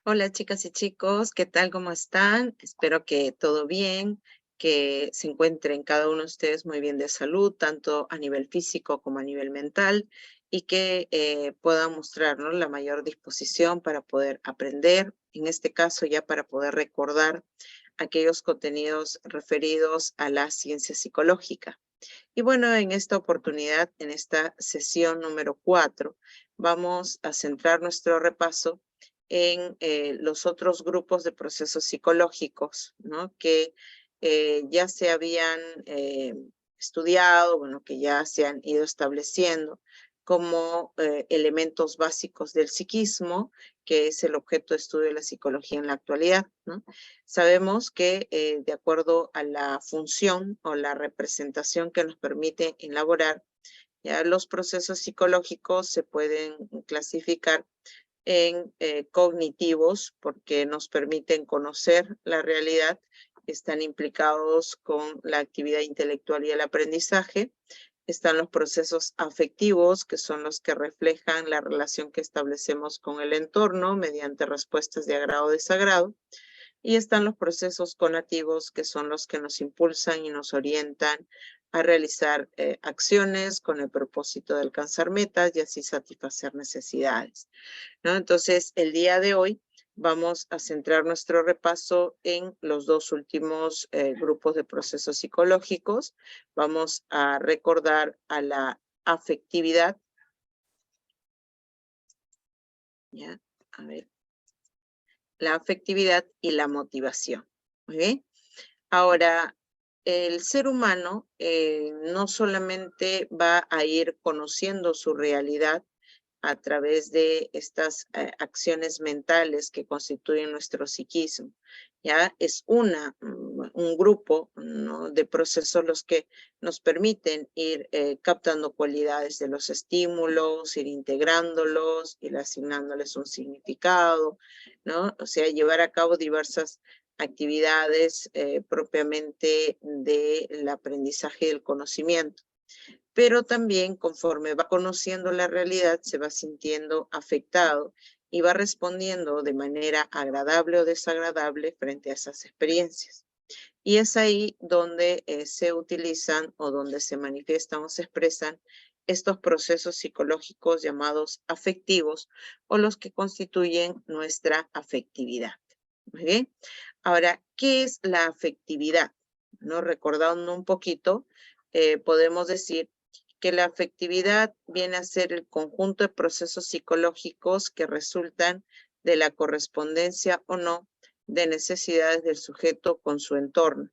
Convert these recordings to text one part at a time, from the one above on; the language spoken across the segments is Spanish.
Hola chicas y chicos, ¿qué tal? ¿Cómo están? Espero que todo bien, que se encuentren cada uno de ustedes muy bien de salud, tanto a nivel físico como a nivel mental, y que puedan mostrarnos la mayor disposición para poder aprender, en este caso ya para poder recordar aquellos contenidos referidos a la ciencia psicológica. Y bueno, en esta oportunidad, en esta sesión número 4, vamos a centrar nuestro repaso en los otros grupos de procesos psicológicos, ¿no? Que ya se habían estudiado, bueno, que ya se han ido estableciendo como elementos básicos del psiquismo, que es el objeto de estudio de la psicología en la actualidad, ¿no? Sabemos que de acuerdo a la función o la representación que nos permite elaborar, ya los procesos psicológicos se pueden clasificar en cognitivos porque nos permiten conocer la realidad, están implicados con la actividad intelectual y el aprendizaje. Están los procesos afectivos, que son los que reflejan la relación que establecemos con el entorno mediante respuestas de agrado o desagrado. Y están los procesos conativos, que son los que nos impulsan y nos orientan a realizar acciones con el propósito de alcanzar metas y así satisfacer necesidades, ¿no? Entonces, el día de hoy vamos a centrar nuestro repaso en los dos últimos grupos de procesos psicológicos. Vamos a recordar a la afectividad. ¿Ya? A ver. La afectividad y la motivación. Muy bien. Ahora, el ser humano no solamente va a ir conociendo su realidad a través de estas acciones mentales que constituyen nuestro psiquismo. Ya es un grupo, ¿no?, de procesos los que nos permiten ir captando cualidades de los estímulos, ir integrándolos, ir asignándoles un significado, ¿no? O sea, llevar a cabo diversas actividades propiamente del aprendizaje y del conocimiento. Pero también conforme va conociendo la realidad, se va sintiendo afectado y va respondiendo de manera agradable o desagradable frente a esas experiencias. Y es ahí donde se utilizan o donde se manifiestan o se expresan estos procesos psicológicos llamados afectivos o los que constituyen nuestra afectividad. Muy bien. Ahora, ¿qué es la afectividad? ¿No? Recordando un poquito, podemos decir que la afectividad viene a ser el conjunto de procesos psicológicos que resultan de la correspondencia o no de necesidades del sujeto con su entorno,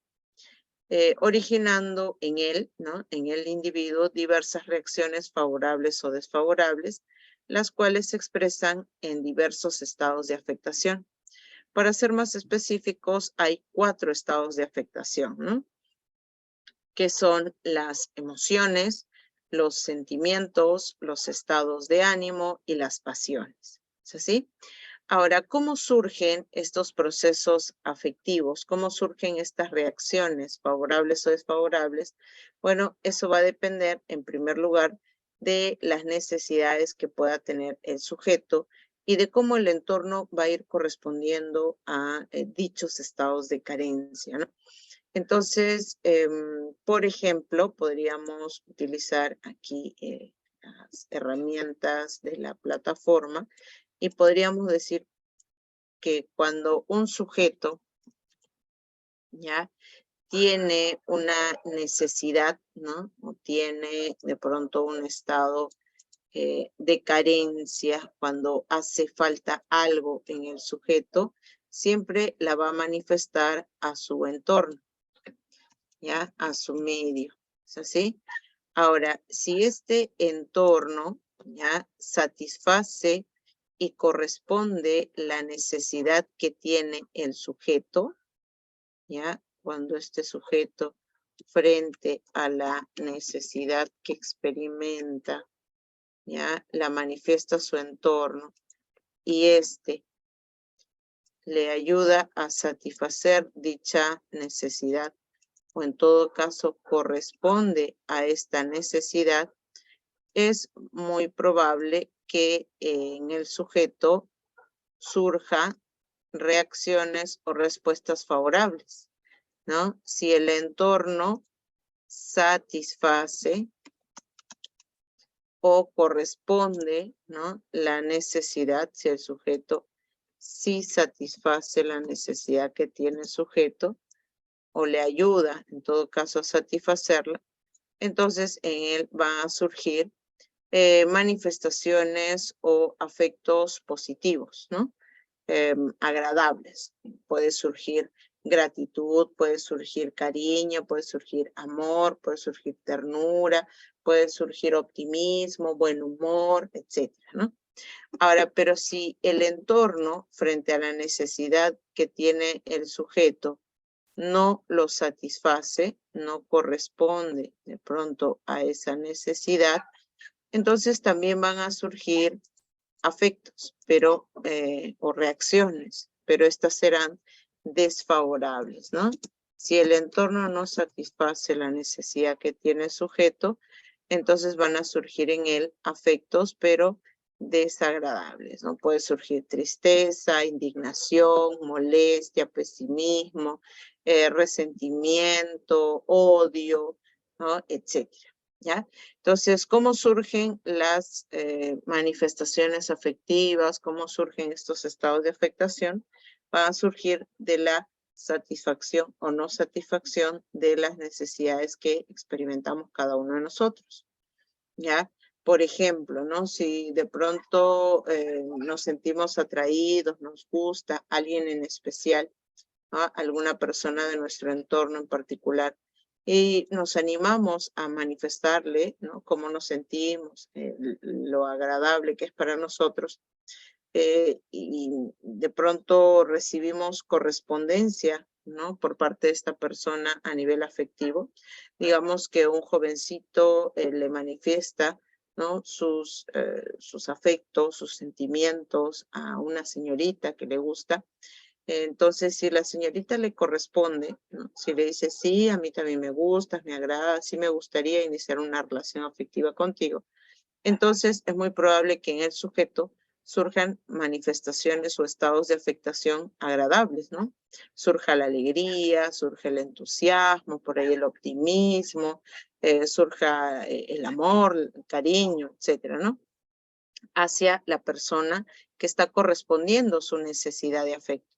originando en él, ¿no?, en el individuo, diversas reacciones favorables o desfavorables, las cuales se expresan en diversos estados de afectación. Para ser más específicos, hay 4 estados de afectación, ¿no?, que son las emociones, los sentimientos, los estados de ánimo y las pasiones. ¿Es así? Ahora, ¿cómo surgen estos procesos afectivos? ¿Cómo surgen estas reacciones favorables o desfavorables? Bueno, eso va a depender, en primer lugar, de las necesidades que pueda tener el sujeto y de cómo el entorno va a ir correspondiendo a dichos estados de carencia, ¿no? Entonces, por ejemplo, podríamos utilizar aquí las herramientas de la plataforma y podríamos decir que cuando un sujeto ya tiene una necesidad, ¿no?, o tiene de pronto un estado de carencia, cuando hace falta algo en el sujeto, siempre la va a manifestar a su entorno, ¿ya?, a su medio. ¿Es así? Ahora, si este entorno ya satisface y corresponde la necesidad que tiene el sujeto, ya, cuando este sujeto, frente a la necesidad que experimenta, ya, la manifiesta a su entorno y este le ayuda a satisfacer dicha necesidad, o en todo caso corresponde a esta necesidad, es muy probable que en el sujeto surja reacciones o respuestas favorables, ¿no? Si el entorno satisface o corresponde, ¿no? La necesidad, si el sujeto sí satisface la necesidad que tiene el sujeto o le ayuda, en todo caso, a satisfacerla, entonces en él van a surgir manifestaciones o afectos positivos, ¿no? Agradables. Puede surgir gratitud, puede surgir cariño, puede surgir amor, puede surgir ternura, puede surgir optimismo, buen humor, etcétera, ¿no? Ahora, pero si el entorno frente a la necesidad que tiene el sujeto no lo satisface, no corresponde de pronto a esa necesidad, entonces también van a surgir afectos, pero, o reacciones, pero estas serán desfavorables, ¿no? Si el entorno no satisface la necesidad que tiene el sujeto, entonces van a surgir en él afectos, pero desagradables, ¿no? Puede surgir tristeza, indignación, molestia, pesimismo, resentimiento, odio, ¿no? Etcétera, ¿ya? Entonces, ¿cómo surgen las manifestaciones afectivas? ¿Cómo surgen estos estados de afectación? Van a surgir de la satisfacción o no satisfacción de las necesidades que experimentamos cada uno de nosotros, ¿ya? Por ejemplo, ¿no? Si de pronto nos sentimos atraídos, nos gusta alguien en especial, ¿no? Alguna persona de nuestro entorno en particular, y nos animamos a manifestarle, ¿no? Cómo nos sentimos, lo agradable que es para nosotros, y de pronto recibimos correspondencia, ¿no? Por parte de esta persona a nivel afectivo. Digamos que un jovencito le manifiesta, ¿no? Sus afectos, sus sentimientos a una señorita que le gusta. Entonces, si la señorita le corresponde, ¿no? Si le dice, sí, a mí también me gustas, me agrada, sí me gustaría iniciar una relación afectiva contigo, entonces es muy probable que en el sujeto surjan manifestaciones o estados de afectación agradables, ¿no? Surja la alegría, surge el entusiasmo, por ahí el optimismo, surja el amor, el cariño, etcétera, ¿no? Hacia la persona que está correspondiendo su necesidad de afecto.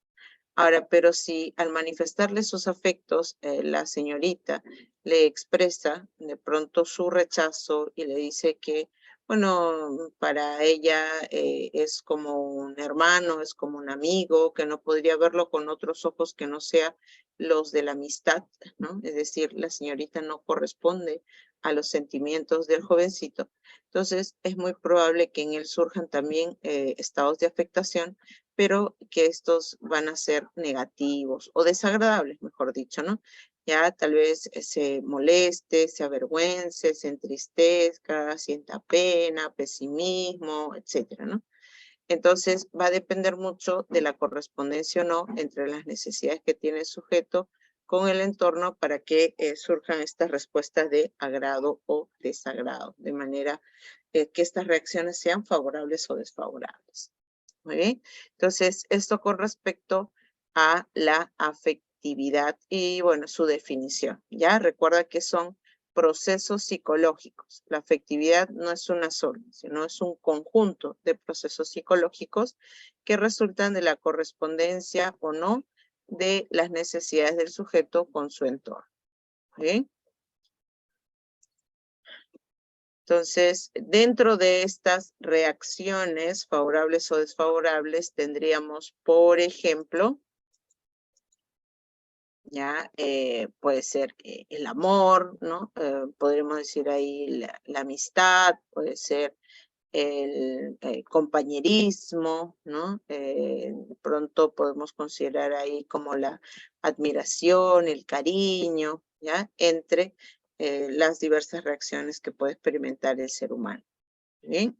Ahora, pero si al manifestarle sus afectos, la señorita le expresa de pronto su rechazo y le dice que, bueno, para ella es como un hermano, es como un amigo, que no podría verlo con otros ojos que no sea los de la amistad, ¿no? Es decir, la señorita no corresponde a los sentimientos del jovencito. Entonces, es muy probable que en él surjan también estados de afectación, pero que estos van a ser negativos o desagradables, mejor dicho, ¿no? Ya tal vez se moleste, se avergüence, se entristezca, sienta pena, pesimismo, etcétera, ¿no? Entonces va a depender mucho de la correspondencia o no entre las necesidades que tiene el sujeto con el entorno para que surjan estas respuestas de agrado o desagrado, de manera que estas reacciones sean favorables o desfavorables. Muy bien. Entonces, esto con respecto a la afectividad y, bueno, su definición. Ya recuerda que son procesos psicológicos. La afectividad no es una sola, sino es un conjunto de procesos psicológicos que resultan de la correspondencia o no de las necesidades del sujeto con su entorno. Muy bien. Entonces, dentro de estas reacciones favorables o desfavorables, tendríamos, por ejemplo, ya puede ser el amor, ¿no? Podríamos decir ahí la amistad, puede ser el compañerismo, ¿no? De pronto podemos considerar ahí como la admiración, el cariño, ¿ya? Entre las diversas reacciones que puede experimentar el ser humano. ¿Bien?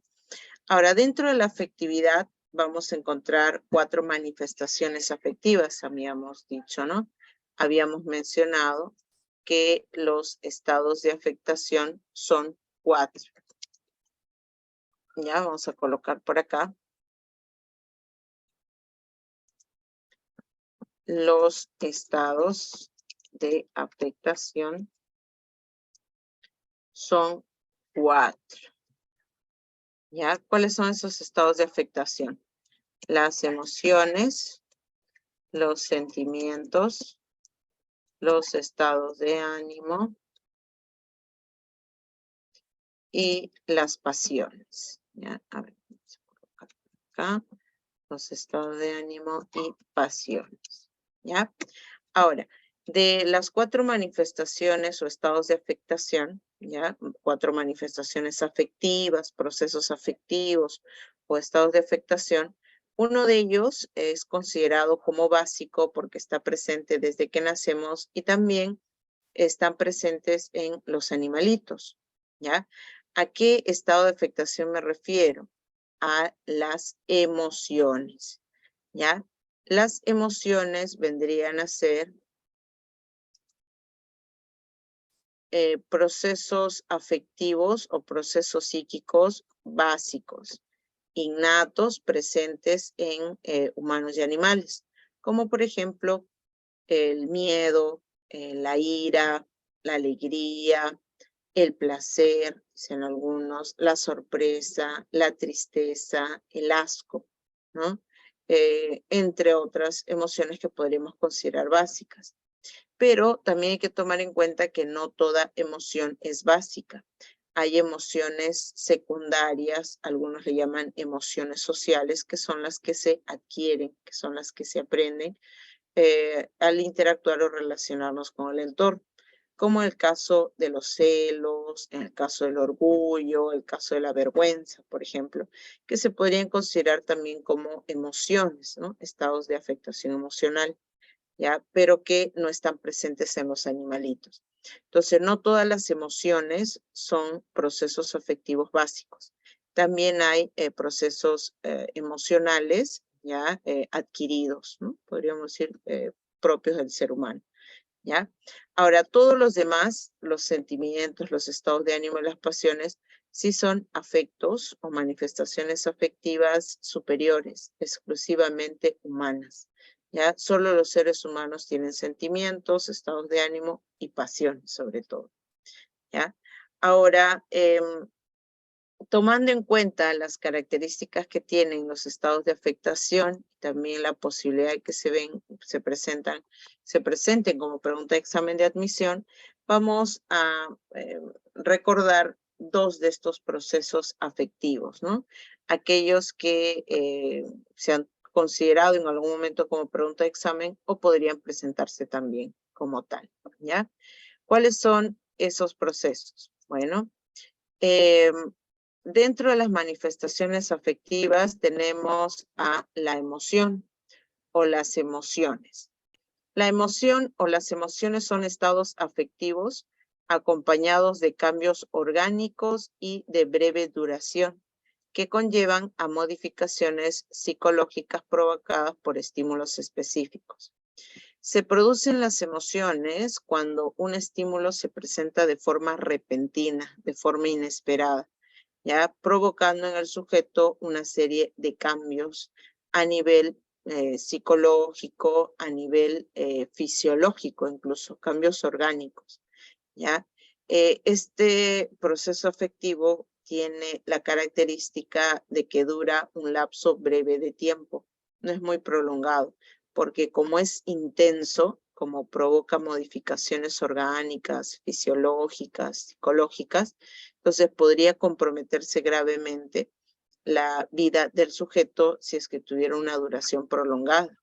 Ahora, dentro de la afectividad vamos a encontrar 4 manifestaciones afectivas, habíamos dicho, ¿no? Habíamos mencionado que los estados de afectación son 4. Ya, vamos a colocar por acá. los estados de afectación son 4. ¿Ya? ¿Cuáles son esos estados de afectación? Las emociones, los sentimientos, los estados de ánimo y las pasiones. ¿Ya? A ver, vamos a colocar acá los estados de ánimo y pasiones. ¿Ya? Ahora, de las 4 manifestaciones o estados de afectación, ¿ya? 4 manifestaciones afectivas, procesos afectivos o estados de afectación, uno de ellos es considerado como básico porque está presente desde que nacemos y también están presentes en los animalitos, ¿ya? ¿A qué estado de afectación me refiero? A las emociones, ¿ya? Las emociones vendrían a ser procesos afectivos o procesos psíquicos básicos, innatos, presentes en humanos y animales, como por ejemplo el miedo, la ira, la alegría, el placer, dicen algunos, la sorpresa, la tristeza, el asco, ¿no? Entre otras emociones que podríamos considerar básicas. Pero también hay que tomar en cuenta que no toda emoción es básica. Hay emociones secundarias, algunos le llaman emociones sociales, que son las que se adquieren, que son las que se aprenden al interactuar o relacionarnos con el entorno, como el caso de los celos, en el caso del orgullo, el caso de la vergüenza, por ejemplo, que se podrían considerar también como emociones, ¿no? Estados de afectación emocional, ¿ya? Pero que no están presentes en los animalitos. Entonces, no todas las emociones son procesos afectivos básicos. También hay procesos emocionales ya adquiridos, ¿no? Podríamos decir propios del ser humano, ¿ya? Ahora, todos los demás, los sentimientos, los estados de ánimo y las pasiones, sí son afectos o manifestaciones afectivas superiores, exclusivamente humanas, ¿ya? Solo los seres humanos tienen sentimientos, estados de ánimo y pasiones, sobre todo, ¿ya? Ahora, tomando en cuenta las características que tienen los estados de afectación, también la posibilidad de que se presenten como pregunta de examen de admisión, vamos a recordar 2 de estos procesos afectivos, ¿no? Aquellos que se han considerado en algún momento como pregunta de examen o podrían presentarse también como tal, ¿ya? ¿Cuáles son esos procesos? Bueno, dentro de las manifestaciones afectivas tenemos a la emoción o las emociones. La emoción o las emociones son estados afectivos acompañados de cambios orgánicos y de breve duración que conllevan a modificaciones psicológicas provocadas por estímulos específicos. Se producen las emociones cuando un estímulo se presenta de forma repentina, de forma inesperada, ya provocando en el sujeto una serie de cambios a nivel psicológico, a nivel fisiológico, incluso cambios orgánicos, ¿ya? Este proceso afectivo tiene la característica de que dura un lapso breve de tiempo, no es muy prolongado, porque como es intenso, como provoca modificaciones orgánicas, fisiológicas, psicológicas, entonces podría comprometerse gravemente la vida del sujeto si es que tuviera una duración prolongada.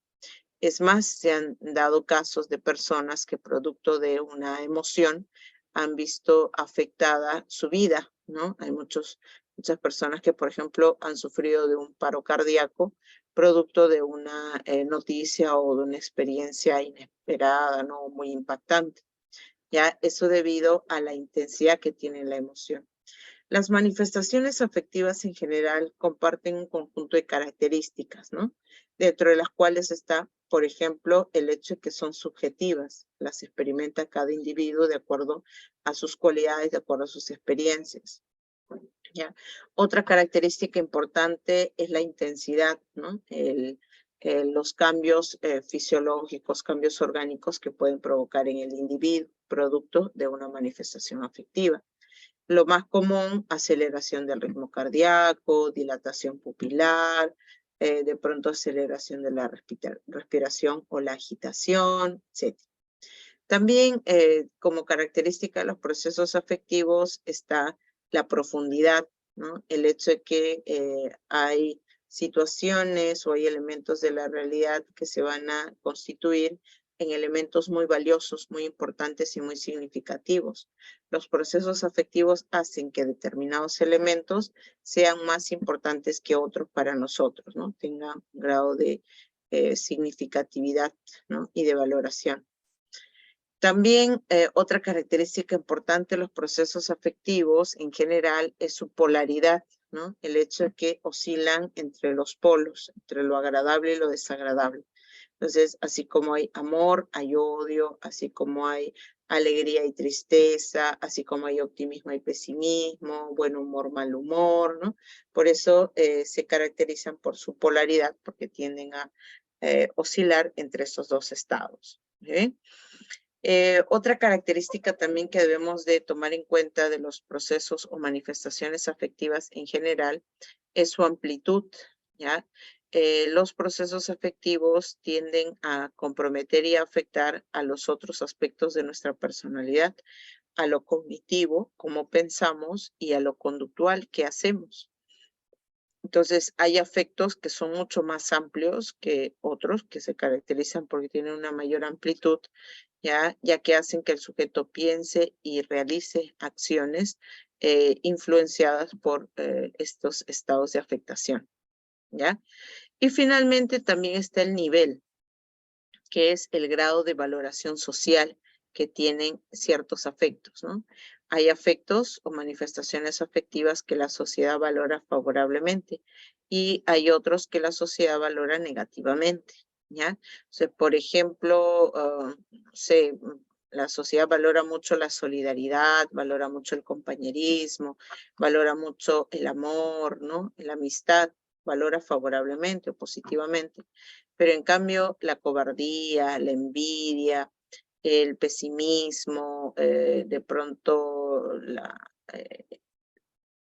Es más, se han dado casos de personas que producto de una emoción han visto afectada su vida, ¿no? Hay muchas personas que, por ejemplo, han sufrido de un paro cardíaco producto de una noticia o de una experiencia inesperada, ¿no? Muy impactante. Ya, eso debido a la intensidad que tiene la emoción. Las manifestaciones afectivas en general comparten un conjunto de características, ¿no? Dentro de las cuales está, por ejemplo, el hecho de que son subjetivas, las experimenta cada individuo de acuerdo a sus cualidades, de acuerdo a sus experiencias. ¿Ya? Otra característica importante es la intensidad, ¿no? los cambios fisiológicos, cambios orgánicos que pueden provocar en el individuo, producto de una manifestación afectiva. Lo más común, aceleración del ritmo cardíaco, dilatación pupilar, de pronto aceleración de la respiración o la agitación, etc. También como característica de los procesos afectivos está la profundidad, ¿no? El hecho de que hay situaciones o hay elementos de la realidad que se van a constituir en elementos muy valiosos, muy importantes y muy significativos. Los procesos afectivos hacen que determinados elementos sean más importantes que otros para nosotros, ¿no? Tengan un grado de significatividad, ¿no? Y de valoración. También otra característica importante de los procesos afectivos en general es su polaridad, ¿no? El hecho de que oscilan entre los polos, entre lo agradable y lo desagradable. Entonces, así como hay amor, hay odio, así como hay alegría y tristeza, así como hay optimismo y pesimismo, buen humor, mal humor, ¿no? Por eso se caracterizan por su polaridad, porque tienden a oscilar entre esos dos estados. ¿Sí? Otra característica también que debemos de tomar en cuenta de los procesos o manifestaciones afectivas en general es su amplitud, ¿ya? Los procesos afectivos tienden a comprometer y a afectar a los otros aspectos de nuestra personalidad, a lo cognitivo, cómo pensamos, y a lo conductual, qué hacemos. Entonces, hay afectos que son mucho más amplios que otros, que se caracterizan porque tienen una mayor amplitud, ya que hacen que el sujeto piense y realice acciones influenciadas por estos estados de afectación, ¿ya? Y finalmente también está el nivel, que es el grado de valoración social que tienen ciertos afectos, ¿no? Hay afectos o manifestaciones afectivas que la sociedad valora favorablemente y hay otros que la sociedad valora negativamente, ¿ya? O sea, por ejemplo, no sé, la sociedad valora mucho la solidaridad, valora mucho el compañerismo, valora mucho el amor, ¿no? La amistad, valora favorablemente o positivamente. Pero en cambio, la cobardía, la envidia, el pesimismo, de pronto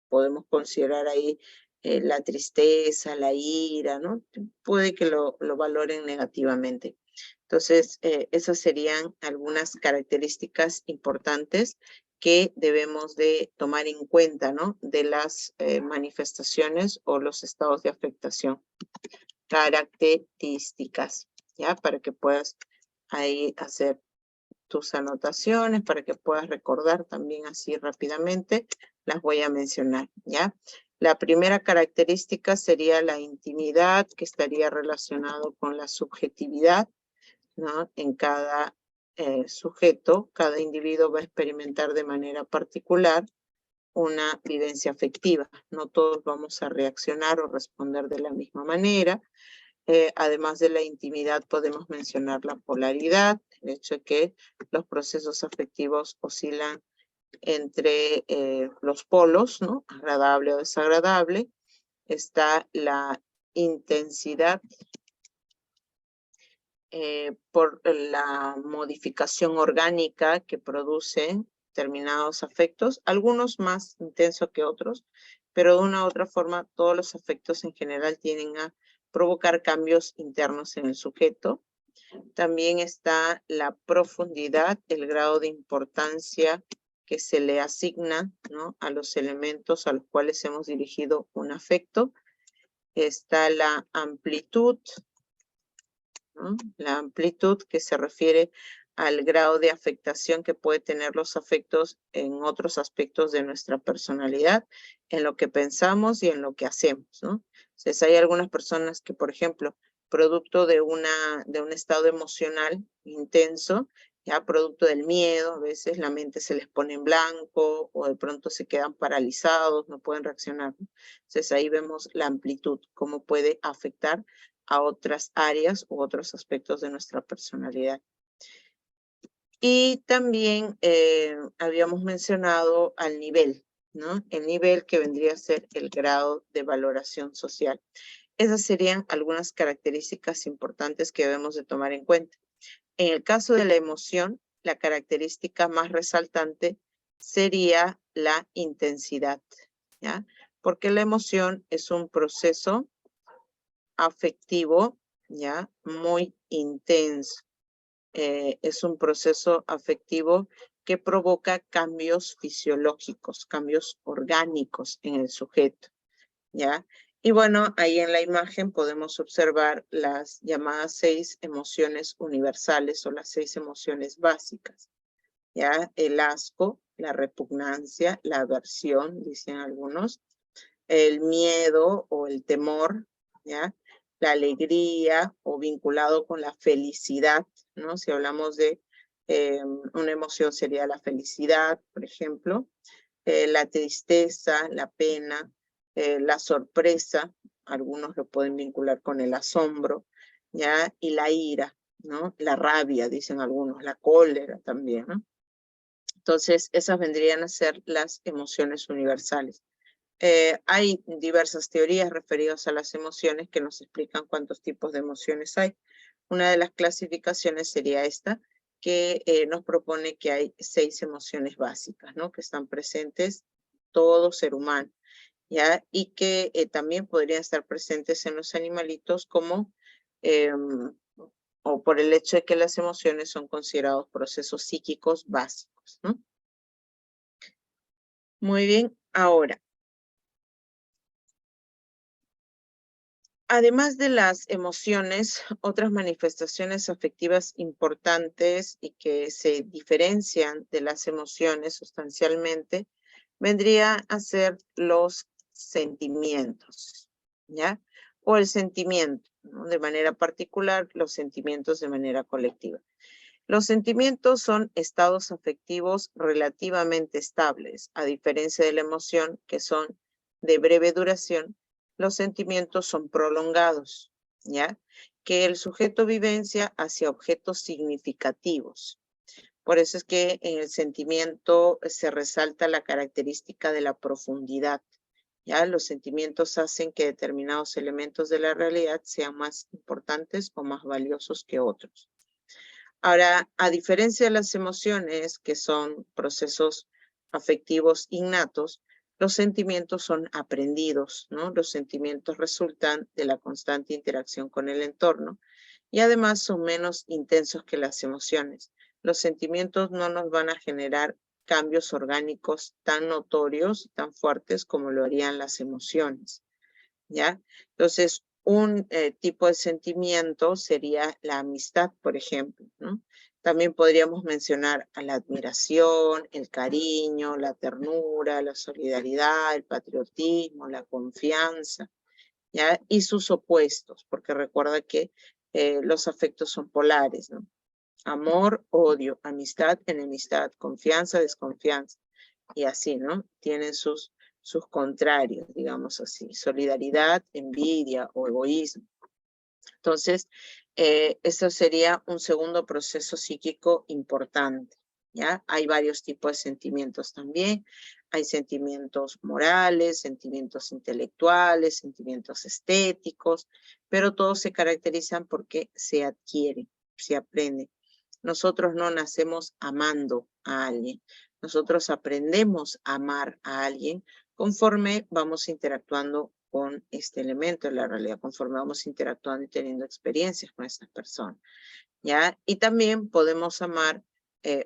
podemos considerar ahí la tristeza, la ira, ¿no? Puede que lo valoren negativamente. Entonces, esas serían algunas características importantes que debemos de tomar en cuenta, ¿no? De las manifestaciones o los estados de afectación. Características, ¿ya? Para que puedas ahí hacer tus anotaciones, para que puedas recordar también así rápidamente, las voy a mencionar, ¿ya? La primera característica sería la intimidad, que estaría relacionado con la subjetividad, ¿no? En cada sujeto, cada individuo va a experimentar de manera particular una vivencia afectiva. No todos vamos a reaccionar o responder de la misma manera. Además de la intimidad, podemos mencionar la polaridad, el hecho de que los procesos afectivos oscilan entre los polos, ¿no? Agradable o desagradable. Está la intensidad por la modificación orgánica que producen determinados afectos, algunos más intensos que otros, pero de una u otra forma todos los afectos en general tienden a provocar cambios internos en el sujeto. También está la profundidad, el grado de importancia que se le asigna, ¿no? A los elementos a los cuales hemos dirigido un afecto. Está la amplitud, ¿no? La amplitud que se refiere al grado de afectación que puede tener los afectos en otros aspectos de nuestra personalidad, en lo que pensamos y en lo que hacemos, ¿no? Entonces hay algunas personas que, por ejemplo, producto de un estado emocional intenso, ya producto del miedo, a veces la mente se les pone en blanco o de pronto se quedan paralizados, no pueden reaccionar, ¿no? Entonces ahí vemos la amplitud, cómo puede afectar a otras áreas u otros aspectos de nuestra personalidad. Y también habíamos mencionado al nivel, ¿no? El nivel que vendría a ser el grado de valoración social. Esas serían algunas características importantes que debemos de tomar en cuenta. En el caso de la emoción, la característica más resaltante sería la intensidad, ¿ya? Porque la emoción es un proceso afectivo, ¿ya? Muy intenso. Es un proceso afectivo que provoca cambios fisiológicos, cambios orgánicos en el sujeto, ¿ya? Y bueno, ahí en la imagen podemos observar las llamadas 6 emociones universales o las 6 emociones básicas, ¿ya? El asco, la repugnancia, la aversión, dicen algunos, el miedo o el temor, ¿ya? La alegría o vinculado con la felicidad, ¿no? Si hablamos de una emoción sería la felicidad, por ejemplo, la tristeza, la pena, la sorpresa, algunos lo pueden vincular con el asombro, ¿ya? Y la ira, ¿no? La rabia, dicen algunos, la cólera también, ¿no? Entonces, esas vendrían a ser las emociones universales. Hay diversas teorías referidas a las emociones que nos explican cuántos tipos de emociones hay. Una de las clasificaciones sería esta, que nos propone que hay 6 emociones básicas, ¿no? Que están presentes todo ser humano, ¿ya? Y que también podrían estar presentes en los animalitos como, o por el hecho de que las emociones son considerados procesos psíquicos básicos, ¿no? Muy bien, ahora, además de las emociones, otras manifestaciones afectivas importantes y que se diferencian de las emociones sustancialmente, vendría a ser los sentimientos, ¿ya? O el sentimiento, ¿no? De manera particular, los sentimientos de manera colectiva. Los sentimientos son estados afectivos relativamente estables, a diferencia de la emoción, que son de breve duración. Los sentimientos son prolongados, ¿ya? Que el sujeto vivencia hacia objetos significativos. Por eso es que en el sentimiento se resalta la característica de la profundidad, ¿ya? Los sentimientos hacen que determinados elementos de la realidad sean más importantes o más valiosos que otros. Ahora, a diferencia de las emociones, que son procesos afectivos innatos, los sentimientos son aprendidos, ¿no? Los sentimientos resultan de la constante interacción con el entorno y además son menos intensos que las emociones. Los sentimientos no nos van a generar cambios orgánicos tan notorios, tan fuertes como lo harían las emociones, ¿ya? Entonces, un tipo de sentimiento sería la amistad, por ejemplo, ¿no? También podríamos mencionar a la admiración, el cariño, la ternura, la solidaridad, el patriotismo, la confianza, ¿ya? Y sus opuestos, porque recuerda que los afectos son polares, ¿no? Amor, odio, amistad, enemistad, confianza, desconfianza, y así, ¿no? Tienen sus contrarios, digamos así, solidaridad, envidia o egoísmo. Entonces, eso sería un segundo proceso psíquico importante, ¿ya? Hay varios tipos de sentimientos también. Hay sentimientos morales, sentimientos intelectuales, sentimientos estéticos, pero todos se caracterizan porque se adquieren, se aprenden. Nosotros no nacemos amando a alguien. Nosotros aprendemos a amar a alguien conforme vamos interactuando con este elemento de la realidad, conforme vamos interactuando y teniendo experiencias con estas personas, ¿ya? Y también podemos amar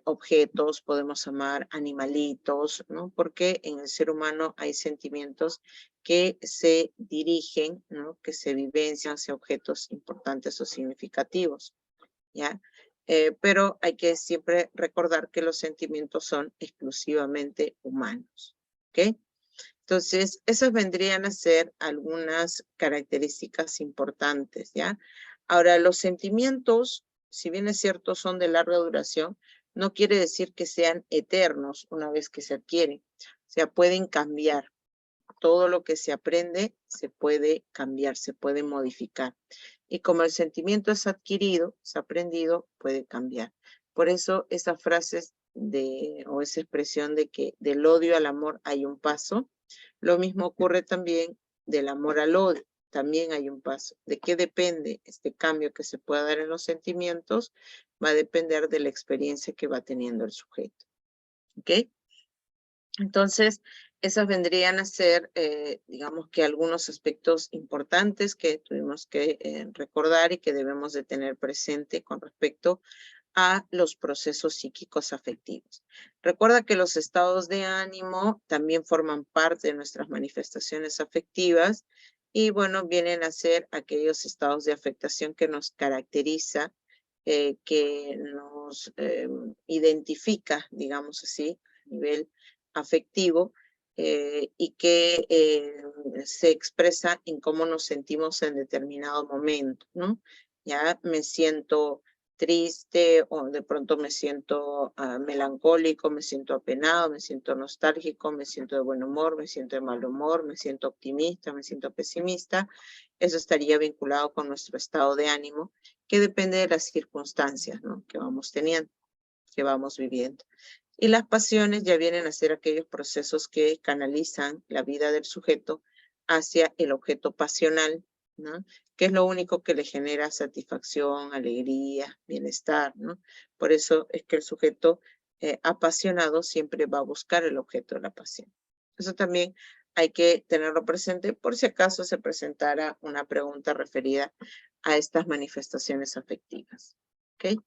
objetos, podemos amar animalitos, ¿no? Porque en el ser humano hay sentimientos que se dirigen, ¿no? Que se vivencian hacia objetos importantes o significativos, ¿ya? Pero hay que siempre recordar que los sentimientos son exclusivamente humanos, ¿ok? Entonces, esas vendrían a ser algunas características importantes, ¿ya? Ahora, los sentimientos, si bien es cierto, son de larga duración, no quiere decir que sean eternos una vez que se adquieren. O sea, pueden cambiar. Todo lo que se aprende se puede cambiar, se puede modificar. Y como el sentimiento es adquirido, es aprendido, puede cambiar. Por eso esas frases o esa expresión de que del odio al amor hay un paso, lo mismo ocurre también del amor al odio, también hay un paso. ¿De qué depende este cambio que se pueda dar en los sentimientos? Va a depender de la experiencia que va teniendo el sujeto. ¿Ok? Entonces, esas vendrían a ser, digamos que algunos aspectos importantes que tuvimos que recordar y que debemos de tener presente con respecto a los procesos psíquicos afectivos. Recuerda que los estados de ánimo también forman parte de nuestras manifestaciones afectivas y, bueno, vienen a ser aquellos estados de afectación que nos caracteriza, que nos identifica, digamos así, a nivel afectivo, y que se expresa en cómo nos sentimos en determinado momento, ¿no? Ya me siento triste o de pronto me siento melancólico, me siento apenado, me siento nostálgico, me siento de buen humor, me siento de mal humor, me siento optimista, me siento pesimista. Eso estaría vinculado con nuestro estado de ánimo, que depende de las circunstancias, ¿no?, que vamos teniendo, que vamos viviendo. Y las pasiones ya vienen a ser aquellos procesos que canalizan la vida del sujeto hacia el objeto pasional, ¿no?, que es lo único que le genera satisfacción, alegría, bienestar, ¿no? Por eso es que el sujeto apasionado siempre va a buscar el objeto de la pasión. Eso también hay que tenerlo presente por si acaso se presentara una pregunta referida a estas manifestaciones afectivas. ¿Ok?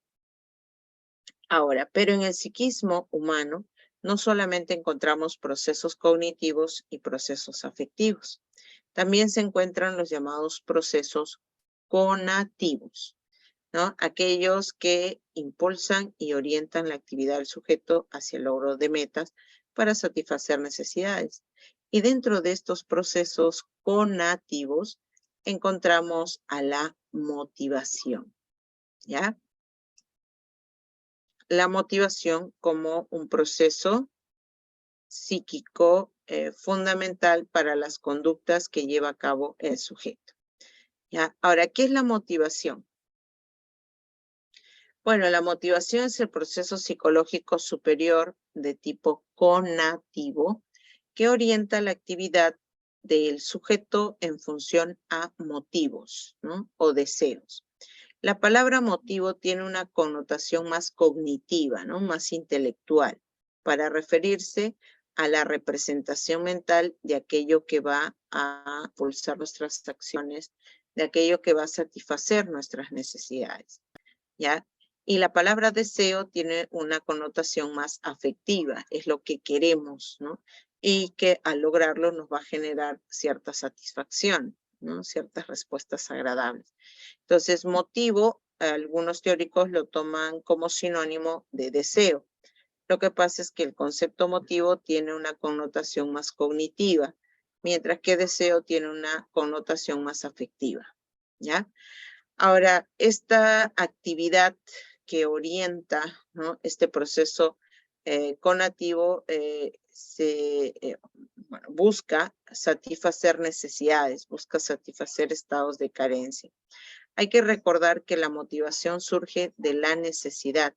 Ahora, pero en el psiquismo humano no solamente encontramos procesos cognitivos y procesos afectivos, también se encuentran los llamados procesos conativos, ¿no? Aquellos que impulsan y orientan la actividad del sujeto hacia el logro de metas para satisfacer necesidades. Y dentro de estos procesos conativos encontramos a la motivación, ¿ya? La motivación como un proceso psíquico fundamental para las conductas que lleva a cabo el sujeto, ¿ya? Ahora, ¿qué es la motivación? Bueno, la motivación es el proceso psicológico superior de tipo conativo que orienta la actividad del sujeto en función a motivos, ¿no?, o deseos. La palabra motivo tiene una connotación más cognitiva, ¿no?, más intelectual, para referirse a la representación mental de aquello que va a impulsar nuestras acciones, de aquello que va a satisfacer nuestras necesidades, ¿ya? Y la palabra deseo tiene una connotación más afectiva, es lo que queremos, ¿no? Y que al lograrlo nos va a generar cierta satisfacción, ¿no?, ciertas respuestas agradables. Entonces, motivo, algunos teóricos lo toman como sinónimo de deseo. Lo que pasa es que el concepto motivo tiene una connotación más cognitiva, mientras que deseo tiene una connotación más afectiva, ¿ya? Ahora, esta actividad que orienta, ¿no?, este proceso conativo bueno, busca satisfacer necesidades, busca satisfacer estados de carencia. Hay que recordar que la motivación surge de la necesidad,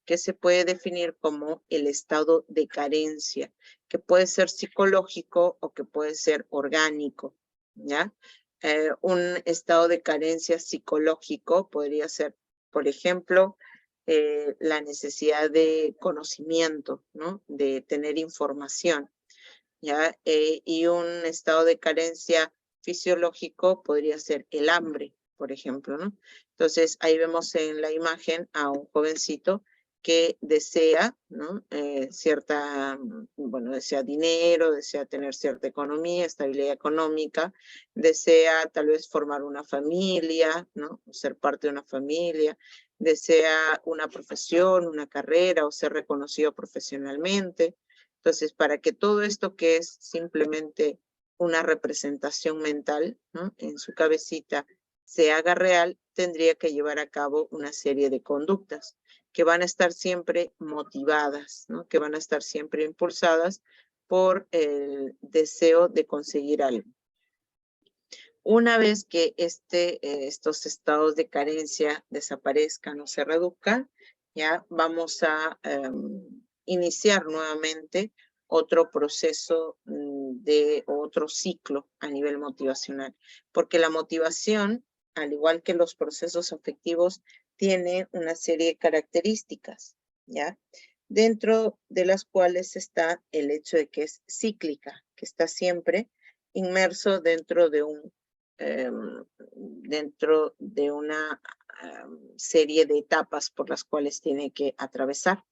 que se puede definir como el estado de carencia, que puede ser psicológico o que puede ser orgánico, ¿ya? Un estado de carencia psicológico podría ser, por ejemplo, la necesidad de conocimiento, ¿no?, de tener información, ¿ya? Y un estado de carencia fisiológico podría ser el hambre, por ejemplo, ¿no? Entonces, ahí vemos en la imagen a un jovencito que desea, ¿no?, bueno, desea dinero, desea tener cierta economía, estabilidad económica, desea tal vez formar una familia, ¿no?, ser parte de una familia, desea una profesión, una carrera o ser reconocido profesionalmente. Entonces, para que todo esto que es simplemente una representación mental, ¿no?, en su cabecita se haga real, tendría que llevar a cabo una serie de conductas que van a estar siempre motivadas, ¿no?, que van a estar siempre impulsadas por el deseo de conseguir algo. Una vez que estos estados de carencia desaparezcan o se reduzcan, ya vamos a iniciar nuevamente otro proceso de otro ciclo a nivel motivacional. Porque la motivación, al igual que los procesos afectivos, tiene una serie de características, ¿ya? Dentro de las cuales está el hecho de que es cíclica, que está siempre inmerso dentro de una serie de etapas por las cuales tiene que atravesar.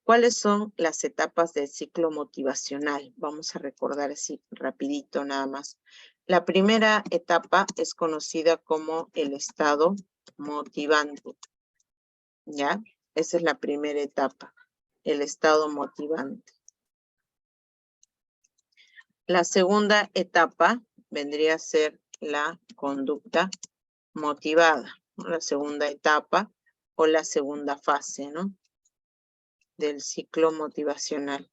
¿Cuáles son las etapas del ciclo motivacional? Vamos a recordar así rapidito nada más. La primera etapa es conocida como el estado motivante, ¿ya? Esa es la primera etapa, el estado motivante. La segunda etapa vendría a ser la conducta motivada, ¿no? La segunda etapa o la segunda fase, ¿no? Del ciclo motivacional.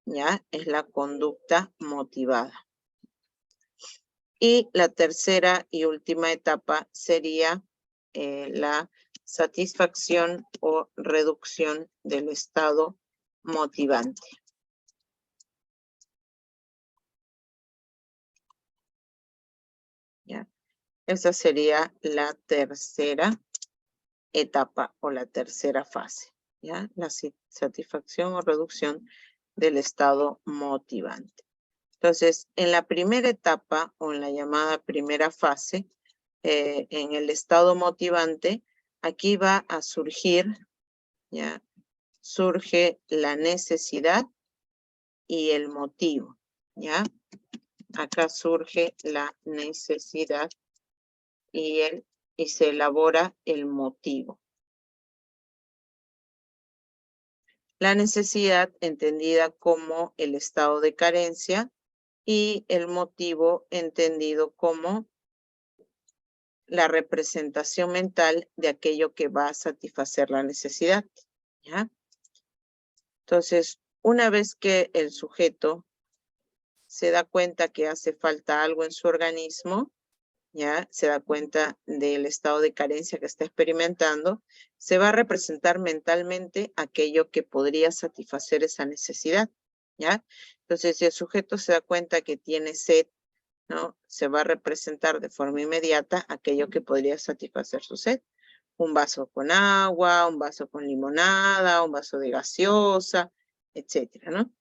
¿Ya? Es la conducta motivada. Y la tercera y última etapa sería la satisfacción o reducción del estado motivante. ¿Ya? Esa sería la tercera etapa o la tercera fase. ¿Ya? La satisfacción o reducción del estado motivante. Entonces, en la primera etapa o en la llamada primera fase, en el estado motivante, aquí va a surgir, ¿ya? Surge la necesidad y el motivo, ¿ya? Acá surge la necesidad y se elabora el motivo. La necesidad entendida como el estado de carencia y el motivo entendido como la representación mental de aquello que va a satisfacer la necesidad, ¿ya? Entonces, una vez que el sujeto se da cuenta que hace falta algo en su organismo, ¿ya? Se da cuenta del estado de carencia que está experimentando, se va a representar mentalmente aquello que podría satisfacer esa necesidad, ¿ya? Entonces, si el sujeto se da cuenta que tiene sed, ¿no? Se va a representar de forma inmediata aquello que podría satisfacer su sed. Un vaso con agua, un vaso con limonada, un vaso de gaseosa, etcétera, ¿no?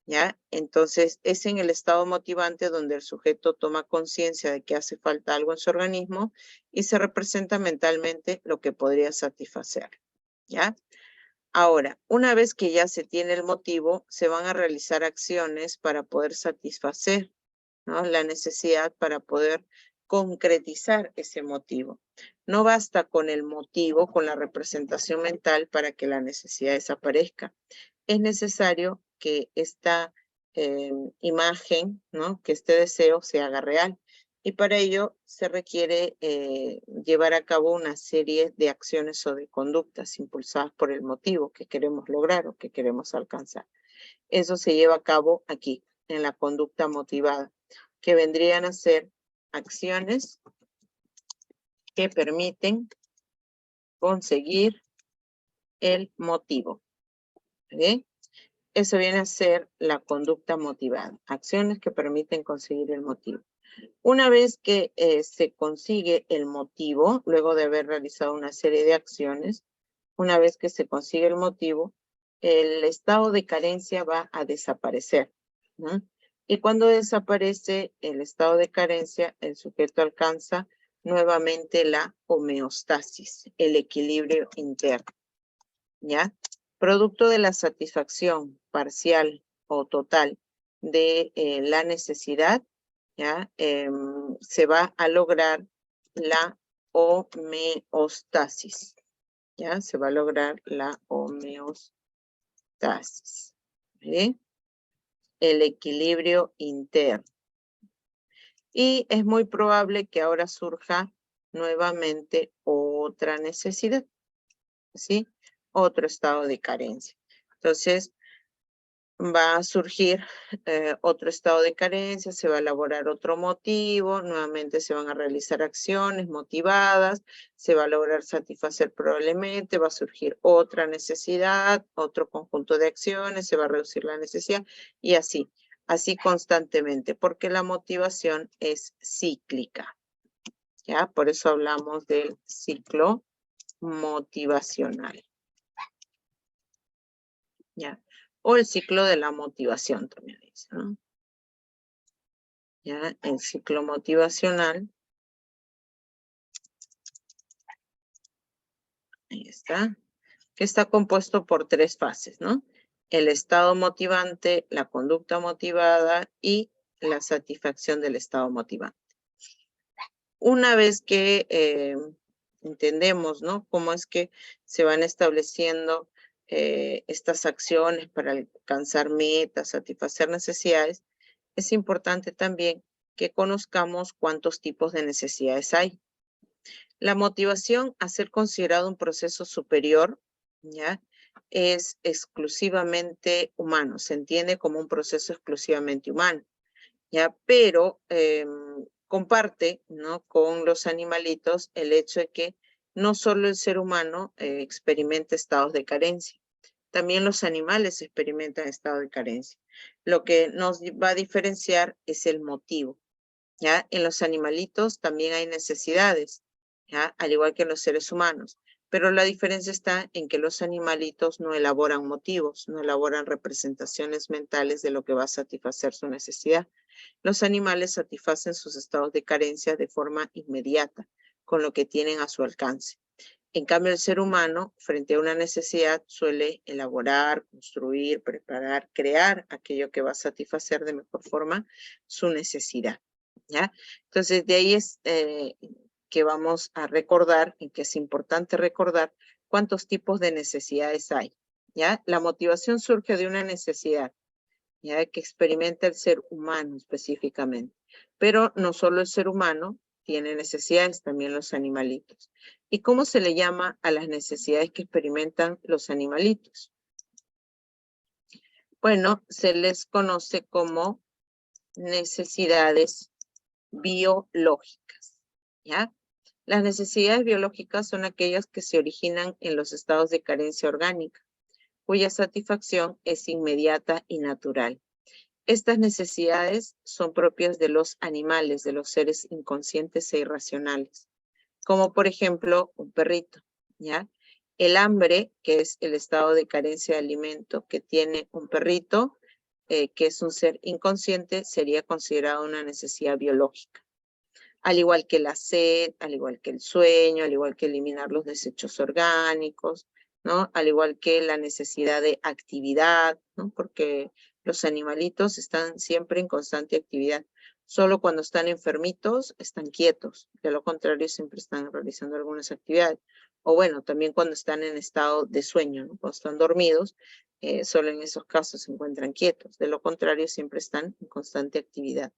¿Ya? Entonces, es en el estado motivante donde el sujeto toma conciencia de que hace falta algo en su organismo y se representa mentalmente lo que podría satisfacer, ¿ya? Ahora, una vez que ya se tiene el motivo, se van a realizar acciones para poder satisfacer, ¿no? La necesidad para poder concretizar ese motivo. No basta con el motivo, con la representación mental para que la necesidad desaparezca. Es necesario que esta imagen, ¿no? Que este deseo se haga real. Y para ello se requiere llevar a cabo una serie de acciones o de conductas impulsadas por el motivo que queremos lograr o que queremos alcanzar. Eso se lleva a cabo aquí, en la conducta motivada, que vendrían a ser acciones que permiten conseguir el motivo. ¿Sí? Eso viene a ser la conducta motivada, acciones que permiten conseguir el motivo. Una vez que se consigue el motivo, luego de haber realizado una serie de acciones, una vez que se consigue el motivo, el estado de carencia va a desaparecer, ¿no? Y cuando desaparece el estado de carencia, el sujeto alcanza nuevamente la homeostasis, el equilibrio interno, ¿ya? Producto de la satisfacción parcial o total de la necesidad, ¿ya? Se va a lograr la homeostasis, ¿ya? Se va a lograr la homeostasis, ¿sí? El equilibrio interno. Y es muy probable que ahora surja nuevamente otra necesidad, ¿sí? Otro estado de carencia. Entonces, va a surgir otro estado de carencia, se va a elaborar otro motivo, nuevamente se van a realizar acciones motivadas, se va a lograr satisfacer probablemente, va a surgir otra necesidad, otro conjunto de acciones, se va a reducir la necesidad y así constantemente, porque la motivación es cíclica, ¿ya? Por eso hablamos del ciclo motivacional, ¿ya? O el ciclo de la motivación también dice, ¿no? Ya, el ciclo motivacional, ahí está, que está compuesto por 3 fases, ¿no? El estado motivante, la conducta motivada y la satisfacción del estado motivante. Una vez que entendemos, ¿no? Cómo es que se van estableciendo estas acciones para alcanzar metas, satisfacer necesidades, es importante también que conozcamos cuántos tipos de necesidades hay. La motivación a ser considerado un proceso superior, ¿ya? Es exclusivamente humano, se entiende como un proceso exclusivamente humano, ¿ya? Pero comparte, ¿no? Con los animalitos el hecho de que no solo el ser humano experimenta estados de carencia, también los animales experimentan estados de carencia. Lo que nos va a diferenciar es el motivo, ¿ya? En los animalitos también hay necesidades, ¿ya? Al igual que en los seres humanos. Pero la diferencia está en que los animalitos no elaboran motivos, no elaboran representaciones mentales de lo que va a satisfacer su necesidad. Los animales satisfacen sus estados de carencia de forma inmediata, con lo que tienen a su alcance. En cambio, el ser humano, frente a una necesidad, suele elaborar, construir, preparar, crear aquello que va a satisfacer de mejor forma su necesidad, ¿ya? Entonces, de ahí es que vamos a recordar, y que es importante recordar, cuántos tipos de necesidades hay, ¿ya? La motivación surge de una necesidad, ¿ya? Que experimenta el ser humano específicamente. Pero no solo el ser humano tiene necesidades, también los animalitos. ¿Y cómo se le llama a las necesidades que experimentan los animalitos? Bueno, se les conoce como necesidades biológicas, ¿ya? Las necesidades biológicas son aquellas que se originan en los estados de carencia orgánica, cuya satisfacción es inmediata y natural. Estas necesidades son propias de los animales, de los seres inconscientes e irracionales, como por ejemplo un perrito, ¿ya? El hambre, que es el estado de carencia de alimento que tiene un perrito, que es un ser inconsciente, sería considerado una necesidad biológica. Al igual que la sed, al igual que el sueño, al igual que eliminar los desechos orgánicos, ¿no? Al igual que la necesidad de actividad, ¿no? Porque los animalitos están siempre en constante actividad. Solo cuando están enfermitos están quietos, de lo contrario siempre están realizando algunas actividades. O bueno, también cuando están en estado de sueño, ¿no? Cuando están dormidos, solo en esos casos se encuentran quietos. De lo contrario siempre están en constante actividad.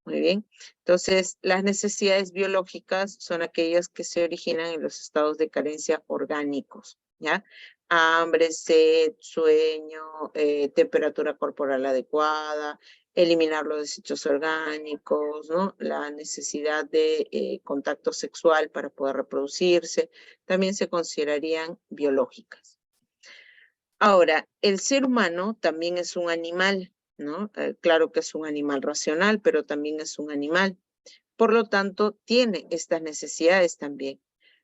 Muy bien. Entonces, las necesidades biológicas son aquellas que se originan en los estados de carencia orgánicos, ¿ya? Hambre, sed, sueño, temperatura corporal adecuada, eliminar los desechos orgánicos, ¿no? La necesidad de contacto sexual para poder reproducirse, también se considerarían biológicas. Ahora, el ser humano también es un animal, ¿no? Claro que es un animal racional, pero también es un animal. Por lo tanto, tiene estas necesidades también.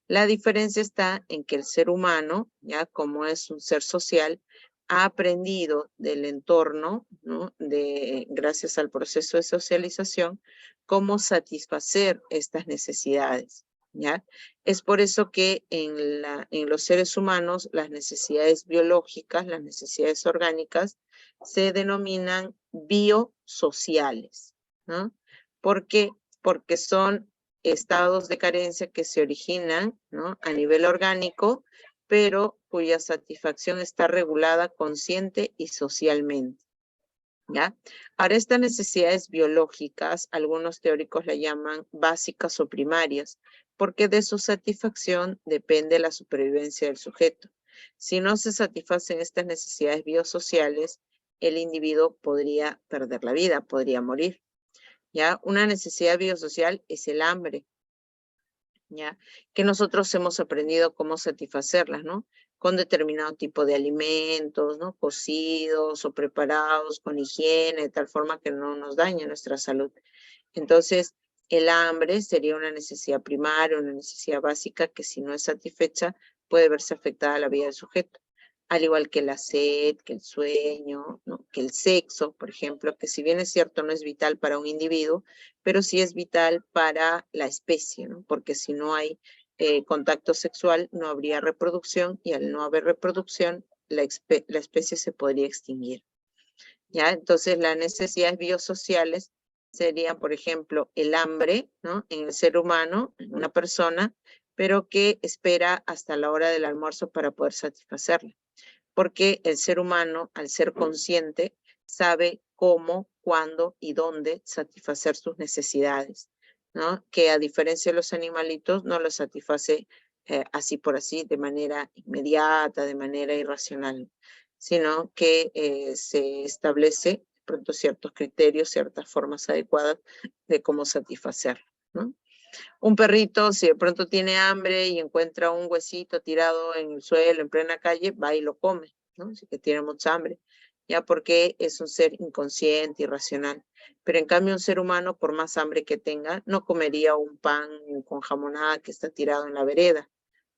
La diferencia está en que el ser humano, ya como es un ser social, ha aprendido del entorno, ¿no? Gracias al proceso de socialización, cómo satisfacer estas necesidades, ¿ya? Es por eso que en los seres humanos las necesidades biológicas, las necesidades orgánicas, se denominan biosociales, ¿no? ¿Por qué? Porque son estados de carencia que se originan, ¿no? A nivel orgánico, pero cuya satisfacción está regulada consciente y socialmente, ¿ya? Ahora, estas necesidades biológicas, algunos teóricos la llaman básicas o primarias, porque de su satisfacción depende la supervivencia del sujeto. Si no se satisfacen estas necesidades biosociales, el individuo podría perder la vida, podría morir. ¿Ya? Una necesidad biosocial es el hambre, ¿ya? Que nosotros hemos aprendido cómo satisfacerlas, ¿no? Con determinado tipo de alimentos, ¿no? Cocidos o preparados con higiene, de tal forma que no nos dañe nuestra salud. Entonces, el hambre sería una necesidad primaria, una necesidad básica que si no es satisfecha puede verse afectada la vida del sujeto. Al igual que la sed, que el sueño, ¿no? Que el sexo, por ejemplo, que si bien es cierto no es vital para un individuo, pero sí es vital para la especie, ¿no? Porque si no hay contacto sexual no habría reproducción y al no haber reproducción la especie se podría extinguir. ¿Ya? Entonces las necesidades biosociales serían, por ejemplo, el hambre, ¿no? En el ser humano, en una persona, pero que espera hasta la hora del almuerzo para poder satisfacerla. Porque el ser humano, al ser consciente, sabe cómo, cuándo y dónde satisfacer sus necesidades, ¿no? Que a diferencia de los animalitos, no los satisface así por así, de manera inmediata, de manera irracional, sino que se establece pronto ciertos criterios, ciertas formas adecuadas de cómo satisfacerlo, ¿no? Un perrito, si de pronto tiene hambre y encuentra un huesito tirado en el suelo, en plena calle, va y lo come, ¿no? Si que tiene mucha hambre, ya porque es un ser inconsciente, irracional. Pero en cambio un ser humano, por más hambre que tenga, no comería un pan con jamonada que está tirado en la vereda,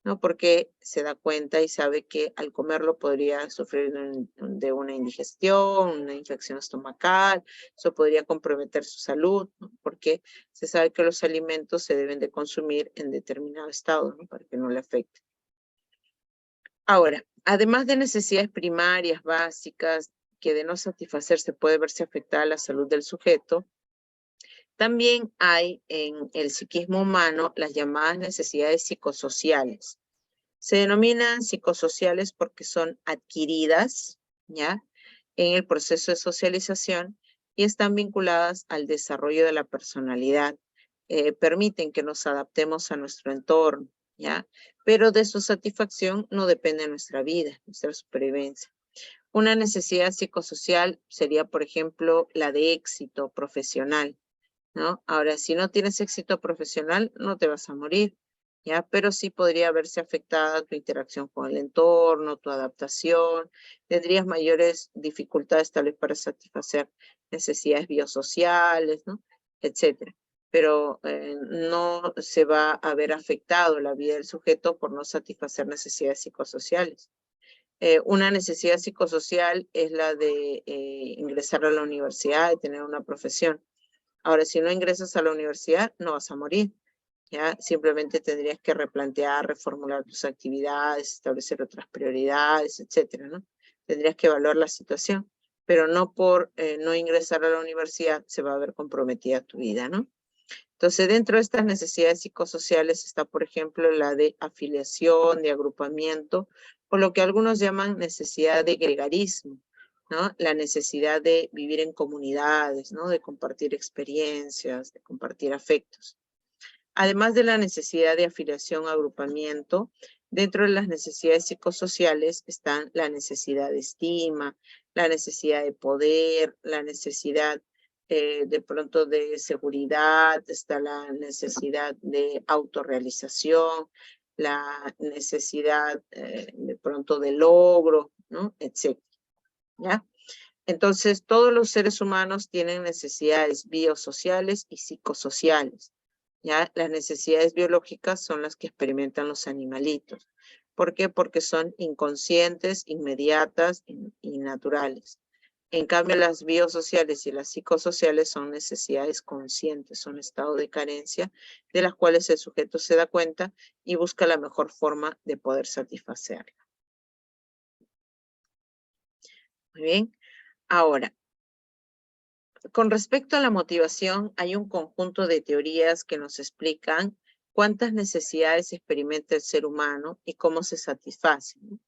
¿no? Porque se da cuenta y sabe que al comerlo podría sufrir de una indigestión, una infección estomacal, eso podría comprometer su salud, ¿no? Porque se sabe que los alimentos se deben de consumir en determinado estado, ¿no? Para que no le afecte. Ahora, además de necesidades primarias, básicas, que de no satisfacerse puede verse afectada la salud del sujeto, también hay en el psiquismo humano las llamadas necesidades psicosociales. Se denominan psicosociales porque son adquiridas, ¿ya? En el proceso de socialización y están vinculadas al desarrollo de la personalidad. Permiten que nos adaptemos a nuestro entorno, ¿ya? Pero de su satisfacción no depende nuestra vida, nuestra supervivencia. Una necesidad psicosocial sería, por ejemplo, la de éxito profesional, ¿no? Ahora, si no tienes éxito profesional, no te vas a morir, ¿ya? Pero sí podría verse afectada tu interacción con el entorno, tu adaptación, tendrías mayores dificultades tal vez para satisfacer necesidades biosociales, ¿no? Etcétera. Pero no se va a ver afectado la vida del sujeto por no satisfacer necesidades psicosociales. Una necesidad psicosocial es la de ingresar a la universidad y tener una profesión. Ahora, si no ingresas a la universidad, no vas a morir, ¿ya? Simplemente tendrías que replantear, reformular tus actividades, establecer otras prioridades, etcétera, ¿no? Tendrías que evaluar la situación, pero no por no ingresar a la universidad se va a ver comprometida tu vida, ¿no? Entonces, dentro de estas necesidades psicosociales está, por ejemplo, la de afiliación, de agrupamiento, o lo que algunos llaman necesidad de gregarismo, ¿no? La necesidad de vivir en comunidades, ¿no? De compartir experiencias, de compartir afectos. Además de la necesidad de afiliación, agrupamiento, dentro de las necesidades psicosociales están la necesidad de estima, la necesidad de poder, la necesidad de pronto de seguridad, está la necesidad de autorrealización, la necesidad de pronto de logro, ¿no? Etcétera, ¿ya? Entonces, todos los seres humanos tienen necesidades biosociales y psicosociales, ¿ya? Las necesidades biológicas son las que experimentan los animalitos. ¿Por qué? Porque son inconscientes, inmediatas y naturales. En cambio, las biosociales y las psicosociales son necesidades conscientes, son estados de carencia de las cuales el sujeto se da cuenta y busca la mejor forma de poder satisfacerla. Muy bien. Ahora, con respecto a la motivación, hay un conjunto de teorías que nos explican cuántas necesidades experimenta el ser humano y cómo se satisfacen, ¿no?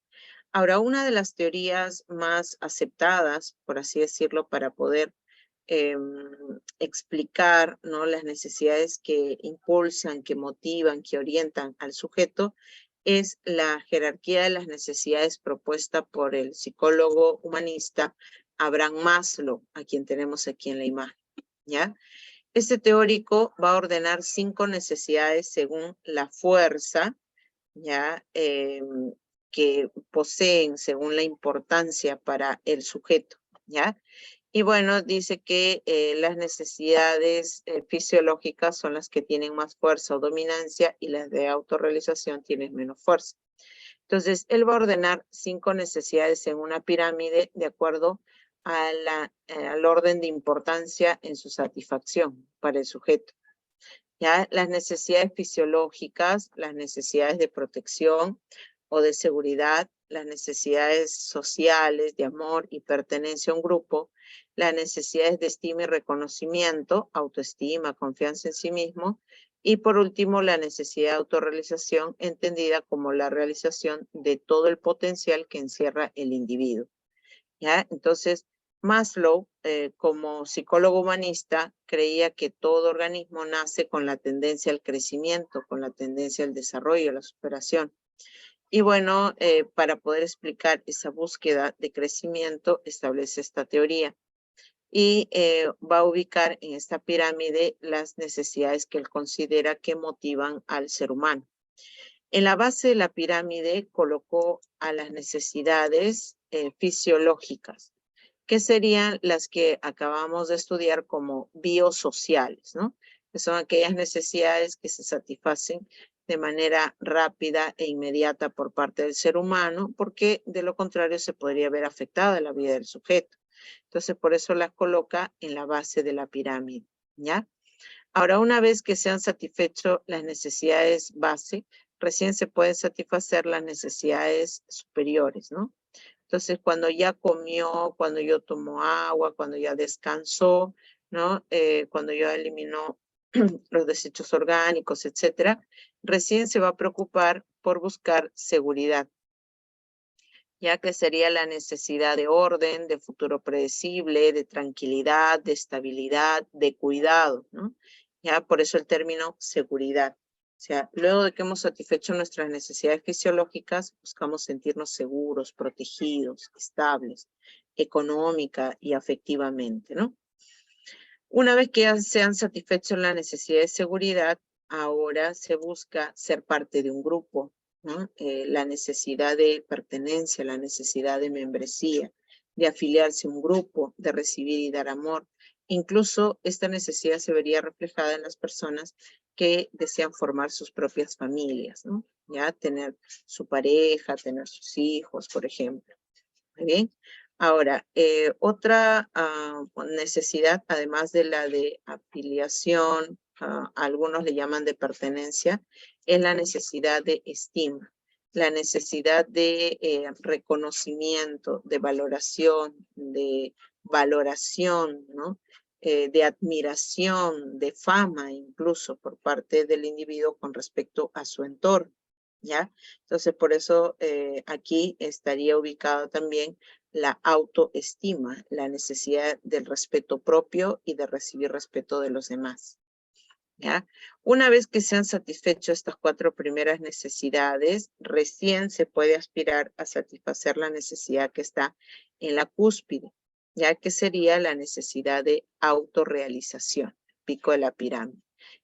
Ahora, una de las teorías más aceptadas, por así decirlo, para poder explicar, ¿no? Las necesidades que impulsan, que motivan, que orientan al sujeto, es la jerarquía de las necesidades propuesta por el psicólogo humanista Abraham Maslow, a quien tenemos aquí en la imagen, ¿ya? Este teórico va a ordenar 5 necesidades según la fuerza, ¿ya? Que poseen según la importancia para el sujeto, ¿ya? Y bueno, dice que las necesidades fisiológicas son las que tienen más fuerza o dominancia y las de autorrealización tienen menos fuerza. Entonces, él va a ordenar 5 necesidades en una pirámide de acuerdo a al orden de importancia en su satisfacción para el sujeto. ¿Ya? Las necesidades fisiológicas, las necesidades de protección o de seguridad, las necesidades sociales de amor y pertenencia a un grupo, las necesidades de estima y reconocimiento, autoestima, confianza en sí mismo, y por último, la necesidad de autorrealización, entendida como la realización de todo el potencial que encierra el individuo. ¿Ya? Entonces, Maslow, como psicólogo humanista, creía que todo organismo nace con la tendencia al crecimiento, con la tendencia al desarrollo, a la superación. Y bueno, para poder explicar esa búsqueda de crecimiento, establece esta teoría. Y va a ubicar en esta pirámide las necesidades que él considera que motivan al ser humano. En la base de la pirámide colocó a las necesidades fisiológicas, que serían las que acabamos de estudiar como biosociales, ¿no? Que son aquellas necesidades que se satisfacen de manera rápida e inmediata por parte del ser humano, porque de lo contrario se podría ver afectada la vida del sujeto. Entonces, por eso las coloca en la base de la pirámide, ¿ya? Ahora, una vez que se han satisfecho las necesidades base, recién se pueden satisfacer las necesidades superiores, ¿no? Entonces, cuando ya comió, cuando ya tomó agua, cuando ya descansó, ¿no? Cuando ya eliminó los desechos orgánicos, etcétera, recién se va a preocupar por buscar seguridad, ya que sería la necesidad de orden, de futuro predecible, de tranquilidad, de estabilidad, de cuidado, ¿no? Ya por eso el término seguridad. O sea, luego de que hemos satisfecho nuestras necesidades fisiológicas, buscamos sentirnos seguros, protegidos, estables, económica y afectivamente, ¿no? Una vez que ya se han satisfecho la necesidad de seguridad, ahora se busca ser parte de un grupo, ¿no? La necesidad de pertenencia, la necesidad de membresía, de afiliarse a un grupo, de recibir y dar amor. Incluso esta necesidad se vería reflejada en las personas que desean formar sus propias familias, ¿no? Ya tener su pareja, tener sus hijos, por ejemplo. Muy bien. Ahora, otra necesidad, además de la de afiliación, algunos le llaman de pertenencia, es la necesidad de estima, la necesidad de reconocimiento, de valoración, ¿no? De admiración, de fama, incluso por parte del individuo con respecto a su entorno, ¿ya? Entonces, por eso aquí estaría ubicado también la autoestima, la necesidad del respeto propio y de recibir respeto de los demás, ¿ya? Una vez que se han satisfecho estas 4 primeras necesidades, recién se puede aspirar a satisfacer la necesidad que está en la cúspide, ya que sería la necesidad de autorrealización, pico de la pirámide,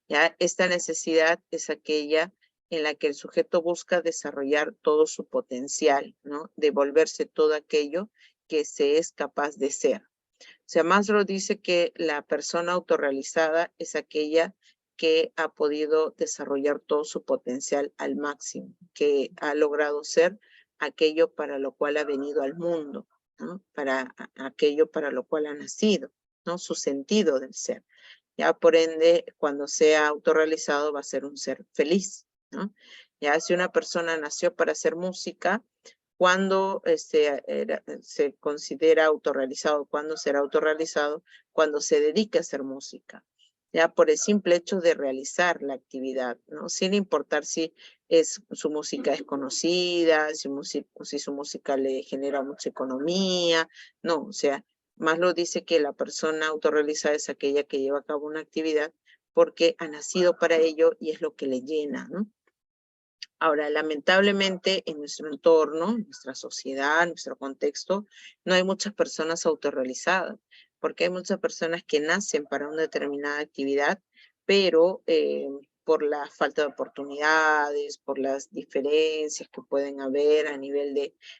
¿ya? Esta necesidad es aquella en la que el sujeto busca desarrollar todo su potencial, ¿no? Devolverse todo aquello que se es capaz de ser. O sea, Maslow dice que la persona autorrealizada es aquella que ha podido desarrollar todo su potencial al máximo, que ha logrado ser aquello para lo cual ha venido al mundo, ¿no? Para aquello para lo cual ha nacido, ¿no? Su sentido del ser. Ya por ende, cuando sea autorrealizado va a ser un ser feliz, ¿no? Ya si una persona nació para hacer música, ¿cuándo se considera autorrealizado? ¿Cuándo será autorrealizado? Cuando se dedique a hacer música, ya por el simple hecho de realizar la actividad, ¿no? Sin importar si su música es conocida, si su música le genera mucha economía, no, o sea, Maslow dice que la persona autorrealizada es aquella que lleva a cabo una actividad porque ha nacido para ello y es lo que le llena, ¿no? Ahora, lamentablemente, en nuestro entorno, en nuestra sociedad, en nuestro contexto, no hay muchas personas autorrealizadas, porque hay muchas personas que nacen para una determinada actividad, pero por la falta de oportunidades, por las diferencias que pueden haber a nivel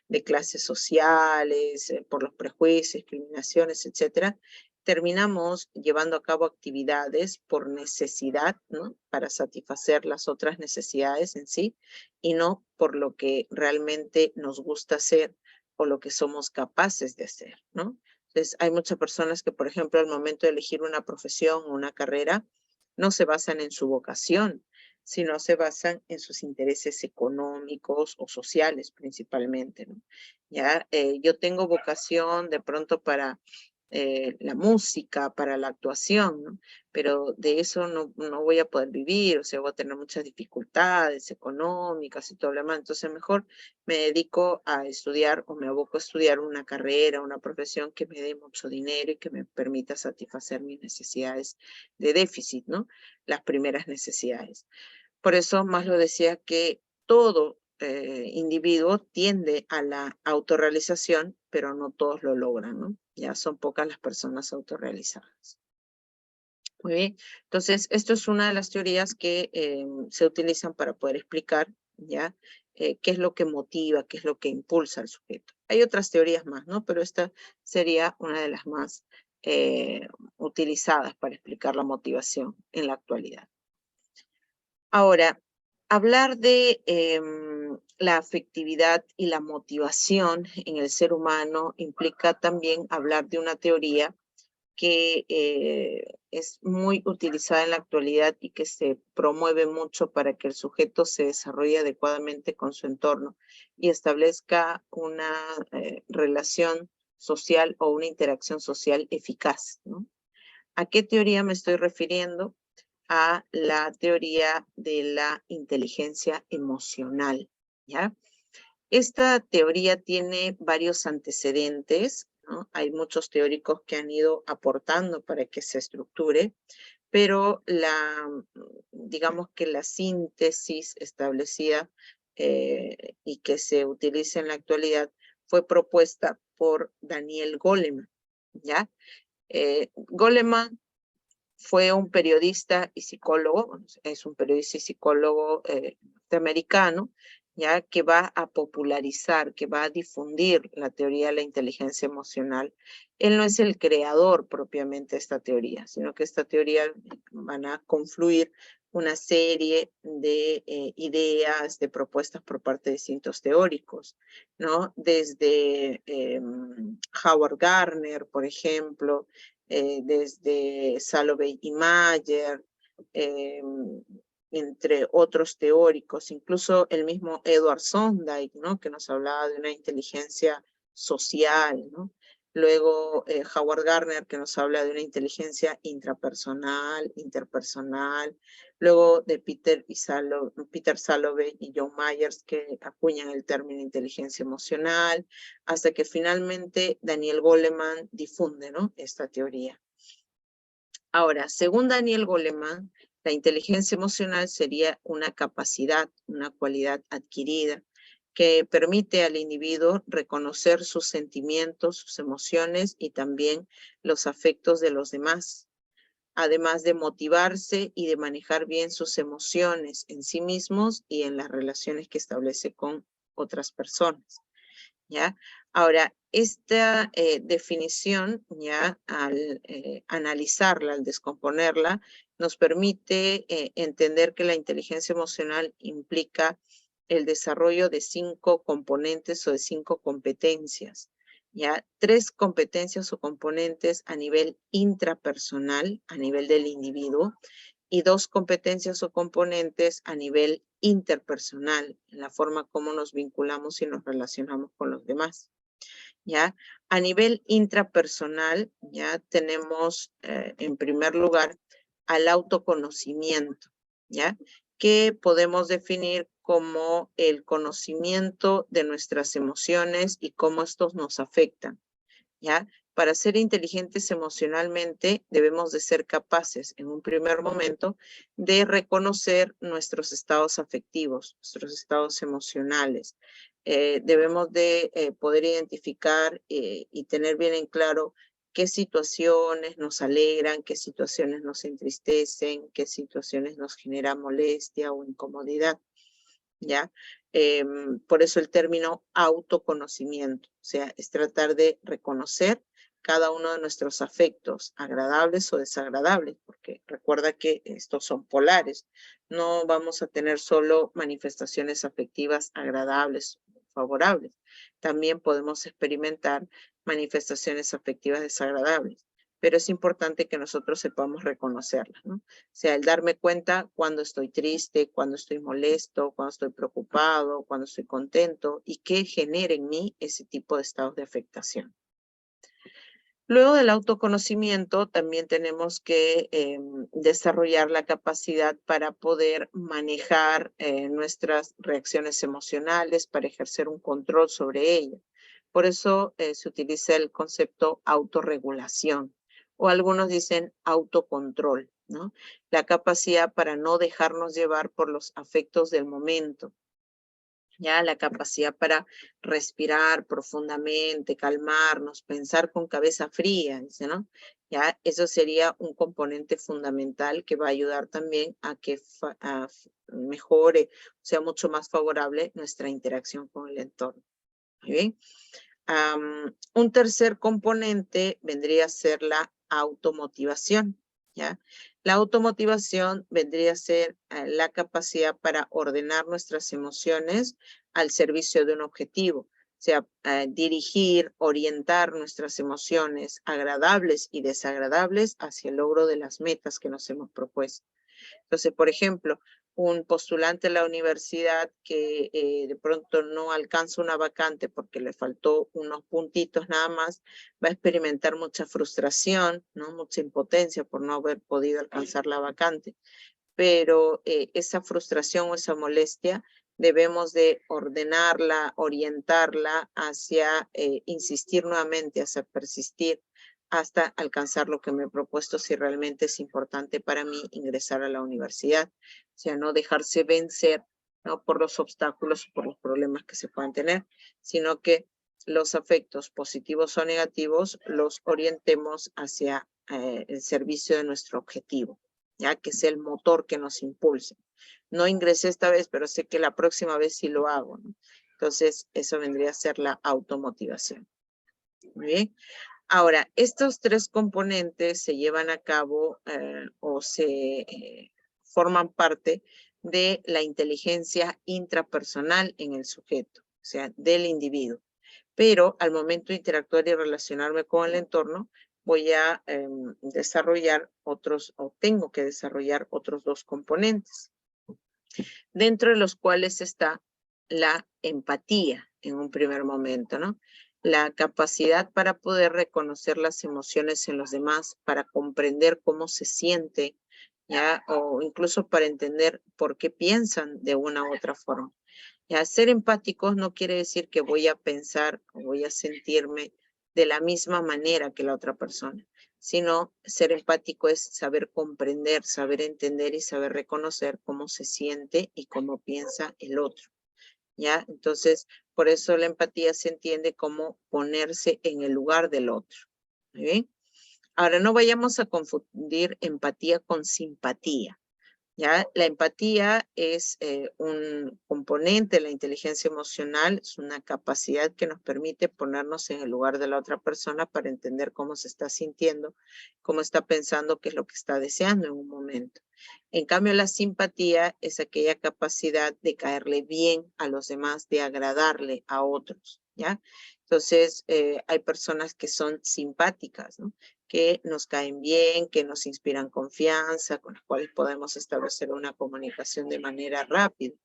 de clases sociales, por los prejuicios, discriminaciones, etcétera, terminamos llevando a cabo actividades por necesidad, ¿no? Para satisfacer las otras necesidades en sí, y no por lo que realmente nos gusta hacer o lo que somos capaces de hacer, ¿no? Entonces, hay muchas personas que, por ejemplo, al momento de elegir una profesión o una carrera, no se basan en su vocación, sino se basan en sus intereses económicos o sociales principalmente, ¿no? Ya, yo tengo vocación de pronto para la música, para la actuación, ¿no? Pero de eso no voy a poder vivir, o sea, voy a tener muchas dificultades económicas y todo lo demás. Entonces, mejor me dedico a estudiar o me aboco a estudiar una carrera, una profesión que me dé mucho dinero y que me permita satisfacer mis necesidades de déficit, ¿no? Las primeras necesidades. Por eso más lo decía que todo individuo tiende a la autorrealización, pero no todos lo logran, ¿no? Ya son pocas las personas autorrealizadas. Muy bien, entonces esto es una de las teorías que se utilizan para poder explicar, ¿ya? Qué es lo que motiva, qué es lo que impulsa al sujeto. Hay otras teorías más, ¿no? Pero esta sería una de las más utilizadas para explicar la motivación en la actualidad. Ahora, hablar de la afectividad y la motivación en el ser humano implica también hablar de una teoría que es muy utilizada en la actualidad y que se promueve mucho para que el sujeto se desarrolle adecuadamente con su entorno y establezca una relación social o una interacción social eficaz, ¿no? ¿A qué teoría me estoy refiriendo? A la teoría de la inteligencia emocional, ¿ya? Esta teoría tiene varios antecedentes, ¿no? Hay muchos teóricos que han ido aportando para que se estructure, pero digamos que la síntesis establecida y que se utiliza en la actualidad fue propuesta por Daniel Goleman, ¿ya? Goleman fue un periodista y psicólogo, es un periodista y psicólogo norteamericano, ya que va a popularizar, que va a difundir la teoría de la inteligencia emocional. Él no es el creador propiamente de esta teoría, sino que esta teoría van a confluir una serie de ideas, de propuestas por parte de distintos teóricos, ¿no? Desde Howard Gardner, por ejemplo, desde Salovey y Mayer, entre otros teóricos, incluso el mismo Edward Sondike, ¿no? Que nos hablaba de una inteligencia social, ¿no? Luego Howard Gardner, que nos habla de una inteligencia intrapersonal, interpersonal. Luego de Peter Salovey y John Myers, que acuñan el término inteligencia emocional, hasta que finalmente Daniel Goleman difunde, ¿no? Esta teoría. Ahora, según Daniel Goleman, la inteligencia emocional sería una capacidad, una cualidad adquirida que permite al individuo reconocer sus sentimientos, sus emociones y también los afectos de los demás, además de motivarse y de manejar bien sus emociones en sí mismos y en las relaciones que establece con otras personas, ¿ya? Ahora, esta definición, ya al analizarla, al descomponerla, nos permite entender que la inteligencia emocional implica el desarrollo de 5 componentes o de 5 competencias, ¿ya? 3 competencias o componentes a nivel intrapersonal, a nivel del individuo, y 2 competencias o componentes a nivel interpersonal, en la forma como nos vinculamos y nos relacionamos con los demás, ¿ya? A nivel intrapersonal, ya tenemos en primer lugar al autoconocimiento, ¿ya? Que podemos definir como el conocimiento de nuestras emociones y cómo estos nos afectan, ¿ya? Para ser inteligentes emocionalmente, debemos de ser capaces, en un primer momento, de reconocer nuestros estados afectivos, nuestros estados emocionales. Debemos de poder identificar y tener bien en claro qué situaciones nos alegran, qué situaciones nos entristecen, qué situaciones nos generan molestia o incomodidad, ¿ya? Por eso el término autoconocimiento, o sea, es tratar de reconocer cada uno de nuestros afectos, agradables o desagradables, porque recuerda que estos son polares. No vamos a tener solo manifestaciones afectivas agradables o favorables. También podemos experimentar manifestaciones afectivas desagradables, pero es importante que nosotros sepamos reconocerlas, ¿no? O sea, el darme cuenta cuando estoy triste, cuando estoy molesto, cuando estoy preocupado, cuando estoy contento y qué genera en mí ese tipo de estados de afectación. Luego del autoconocimiento, también tenemos que desarrollar la capacidad para poder manejar nuestras reacciones emocionales, para ejercer un control sobre ellas. Por eso se utiliza el concepto autorregulación, o algunos dicen autocontrol, ¿no? La capacidad para no dejarnos llevar por los afectos del momento, ya la capacidad para respirar profundamente, calmarnos, pensar con cabeza fría, dice, ¿no? Ya eso sería un componente fundamental que va a ayudar también a que mejore, o sea, mucho más favorable nuestra interacción con el entorno. Muy bien. Un tercer componente vendría a ser la automotivación, ¿ya? La automotivación vendría a ser la capacidad para ordenar nuestras emociones al servicio de un objetivo, o sea, dirigir, orientar nuestras emociones agradables y desagradables hacia el logro de las metas que nos hemos propuesto. Entonces, por ejemplo, un postulante a la universidad que de pronto no alcanza una vacante porque le faltó unos puntitos nada más, va a experimentar mucha frustración, ¿no? Mucha impotencia por no haber podido alcanzar la vacante. Pero esa frustración o esa molestia debemos de ordenarla, orientarla hacia insistir nuevamente, hacia persistir hasta alcanzar lo que me he propuesto si realmente es importante para mí ingresar a la universidad. O sea, no dejarse vencer, ¿no? Por los obstáculos o por los problemas que se puedan tener, sino que los afectos positivos o negativos los orientemos hacia el servicio de nuestro objetivo, ya que es el motor que nos impulse. No ingresé esta vez, pero sé que la próxima vez sí lo hago, ¿no? Entonces, eso vendría a ser la automotivación. Muy bien. Ahora, estos tres componentes se llevan a cabo o se forman parte de la inteligencia intrapersonal en el sujeto, o sea, del individuo. Pero al momento de interactuar y relacionarme con el entorno, voy a desarrollar otros, o tengo que desarrollar otros dos componentes, dentro de los cuales está la empatía en un primer momento, ¿no? La capacidad para poder reconocer las emociones en los demás, para comprender cómo se siente, ¿ya? O incluso para entender por qué piensan de una u otra forma. Ya, ser empáticos no quiere decir que voy a pensar o voy a sentirme de la misma manera que la otra persona, sino ser empático es saber comprender, saber entender y saber reconocer cómo se siente y cómo piensa el otro, ¿ya? Entonces, por eso la empatía se entiende como ponerse en el lugar del otro, ¿muy bien? Ahora, no vayamos a confundir empatía con simpatía. ¿Ya? La empatía es un componente de la inteligencia emocional, es una capacidad que nos permite ponernos en el lugar de la otra persona para entender cómo se está sintiendo, cómo está pensando, qué es lo que está deseando en un momento. En cambio, la simpatía es aquella capacidad de caerle bien a los demás, de agradarle a otros, ¿ya? Entonces, hay personas que son simpáticas, ¿no? Que nos caen bien, que nos inspiran confianza, con las cuales podemos establecer una comunicación de manera rápida.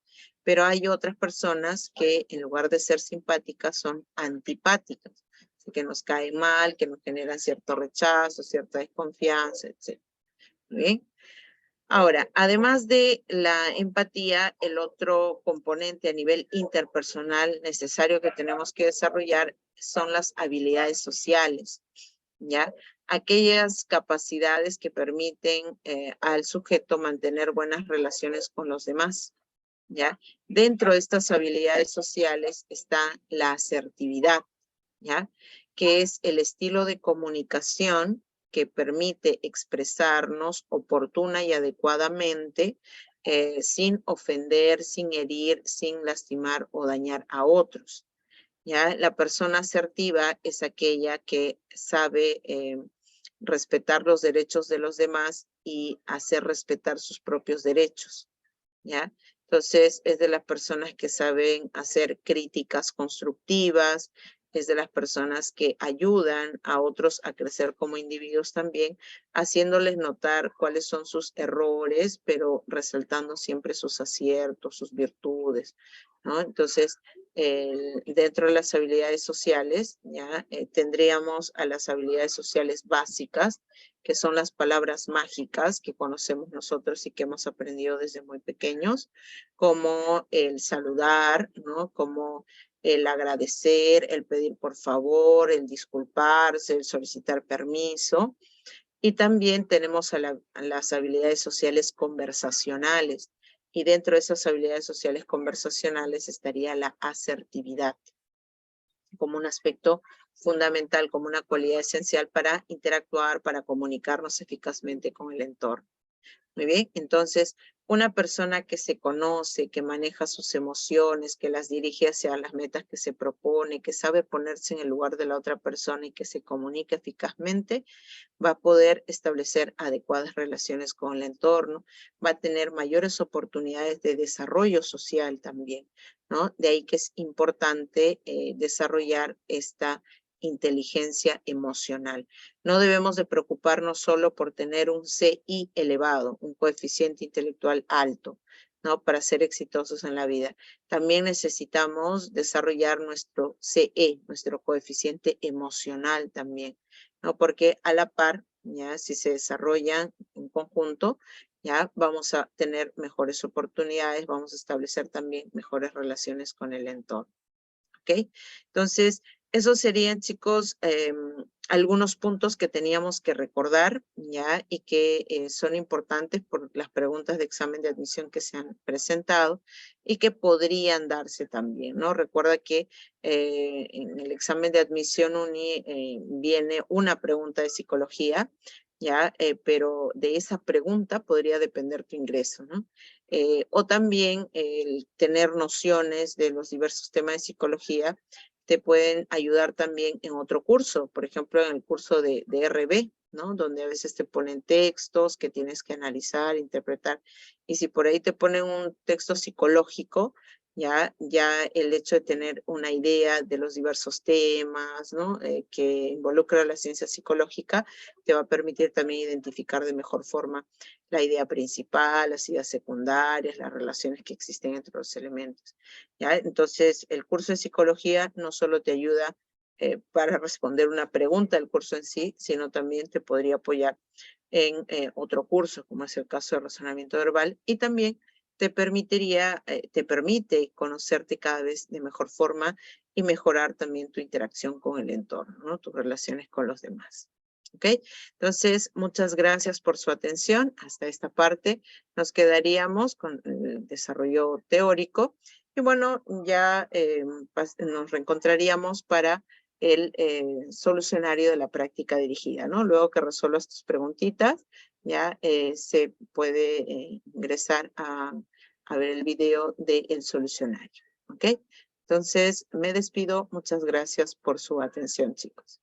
Pero hay otras personas que en lugar de ser simpáticas son antipáticas, que nos caen mal, que nos generan cierto rechazo, cierta desconfianza, etc. ¿Bien? Ahora, además de la empatía, el otro componente a nivel interpersonal necesario que tenemos que desarrollar son las habilidades sociales. ¿ya? Aquellas capacidades que permiten al sujeto mantener buenas relaciones con los demás, ¿ya? Dentro de estas habilidades sociales está la asertividad, ¿ya? Que es el estilo de comunicación que permite expresarnos oportuna y adecuadamente sin ofender, sin herir, sin lastimar o dañar a otros, ¿ya? La persona asertiva es aquella que sabe respetar los derechos de los demás y hacer respetar sus propios derechos, ¿ya? Entonces, es de las personas que saben hacer críticas constructivas, es de las personas que ayudan a otros a crecer como individuos también, haciéndoles notar cuáles son sus errores, pero resaltando siempre sus aciertos, sus virtudes, ¿no? Entonces, dentro de las habilidades sociales, ya tendríamos a las habilidades sociales básicas, que son las palabras mágicas que conocemos nosotros y que hemos aprendido desde muy pequeños, como el saludar, ¿no? Como el agradecer, el pedir por favor, el disculparse, el solicitar permiso. Y también tenemos a las habilidades sociales conversacionales. Y dentro de esas habilidades sociales conversacionales estaría la asertividad como un aspecto fundamental, como una cualidad esencial para interactuar, para comunicarnos eficazmente con el entorno. Muy bien, entonces, una persona que se conoce, que maneja sus emociones, que las dirige hacia las metas que se propone, que sabe ponerse en el lugar de la otra persona y que se comunica eficazmente, va a poder establecer adecuadas relaciones con el entorno, va a tener mayores oportunidades de desarrollo social también, ¿no? De ahí que es importante desarrollar esta inteligencia emocional. No debemos de preocuparnos solo por tener un CI elevado, un coeficiente intelectual alto, ¿no? Para ser exitosos en la vida. También necesitamos desarrollar nuestro CE, nuestro coeficiente emocional también, ¿no? Porque a la par, ya, si se desarrollan en conjunto, ya vamos a tener mejores oportunidades, vamos a establecer también mejores relaciones con el entorno. ¿Ok? Entonces, esos serían, chicos, algunos puntos que teníamos que recordar, ¿ya? Y que son importantes por las preguntas de examen de admisión que se han presentado y que podrían darse también, ¿no? Recuerda que en el examen de admisión UNI viene una pregunta de psicología, ¿ya? Pero de esa pregunta podría depender tu ingreso, ¿no? O también el tener nociones de los diversos temas de psicología te pueden ayudar también en otro curso, por ejemplo, en el curso de RB, ¿no? Donde a veces te ponen textos que tienes que analizar, interpretar, y si por ahí te ponen un texto psicológico, ya el hecho de tener una idea de los diversos temas, ¿no? Que involucra la ciencia psicológica, te va a permitir también identificar de mejor forma la idea principal, las ideas secundarias, las relaciones que existen entre los elementos, ¿ya? Entonces, el curso de psicología no solo te ayuda para responder una pregunta del curso en sí, sino también te podría apoyar en otro curso, como es el caso de razonamiento verbal, y también te permite conocerte cada vez de mejor forma y mejorar también tu interacción con el entorno, ¿no? Tus relaciones con los demás. ¿Ok? Entonces, muchas gracias por su atención. Hasta esta parte nos quedaríamos con el desarrollo teórico. Y bueno, ya nos reencontraríamos para el solucionario de la práctica dirigida, ¿no? Luego que resuelvas tus preguntitas, ya se puede ingresar a ver el video del solucionario, ¿ok? Entonces, me despido. Muchas gracias por su atención, chicos.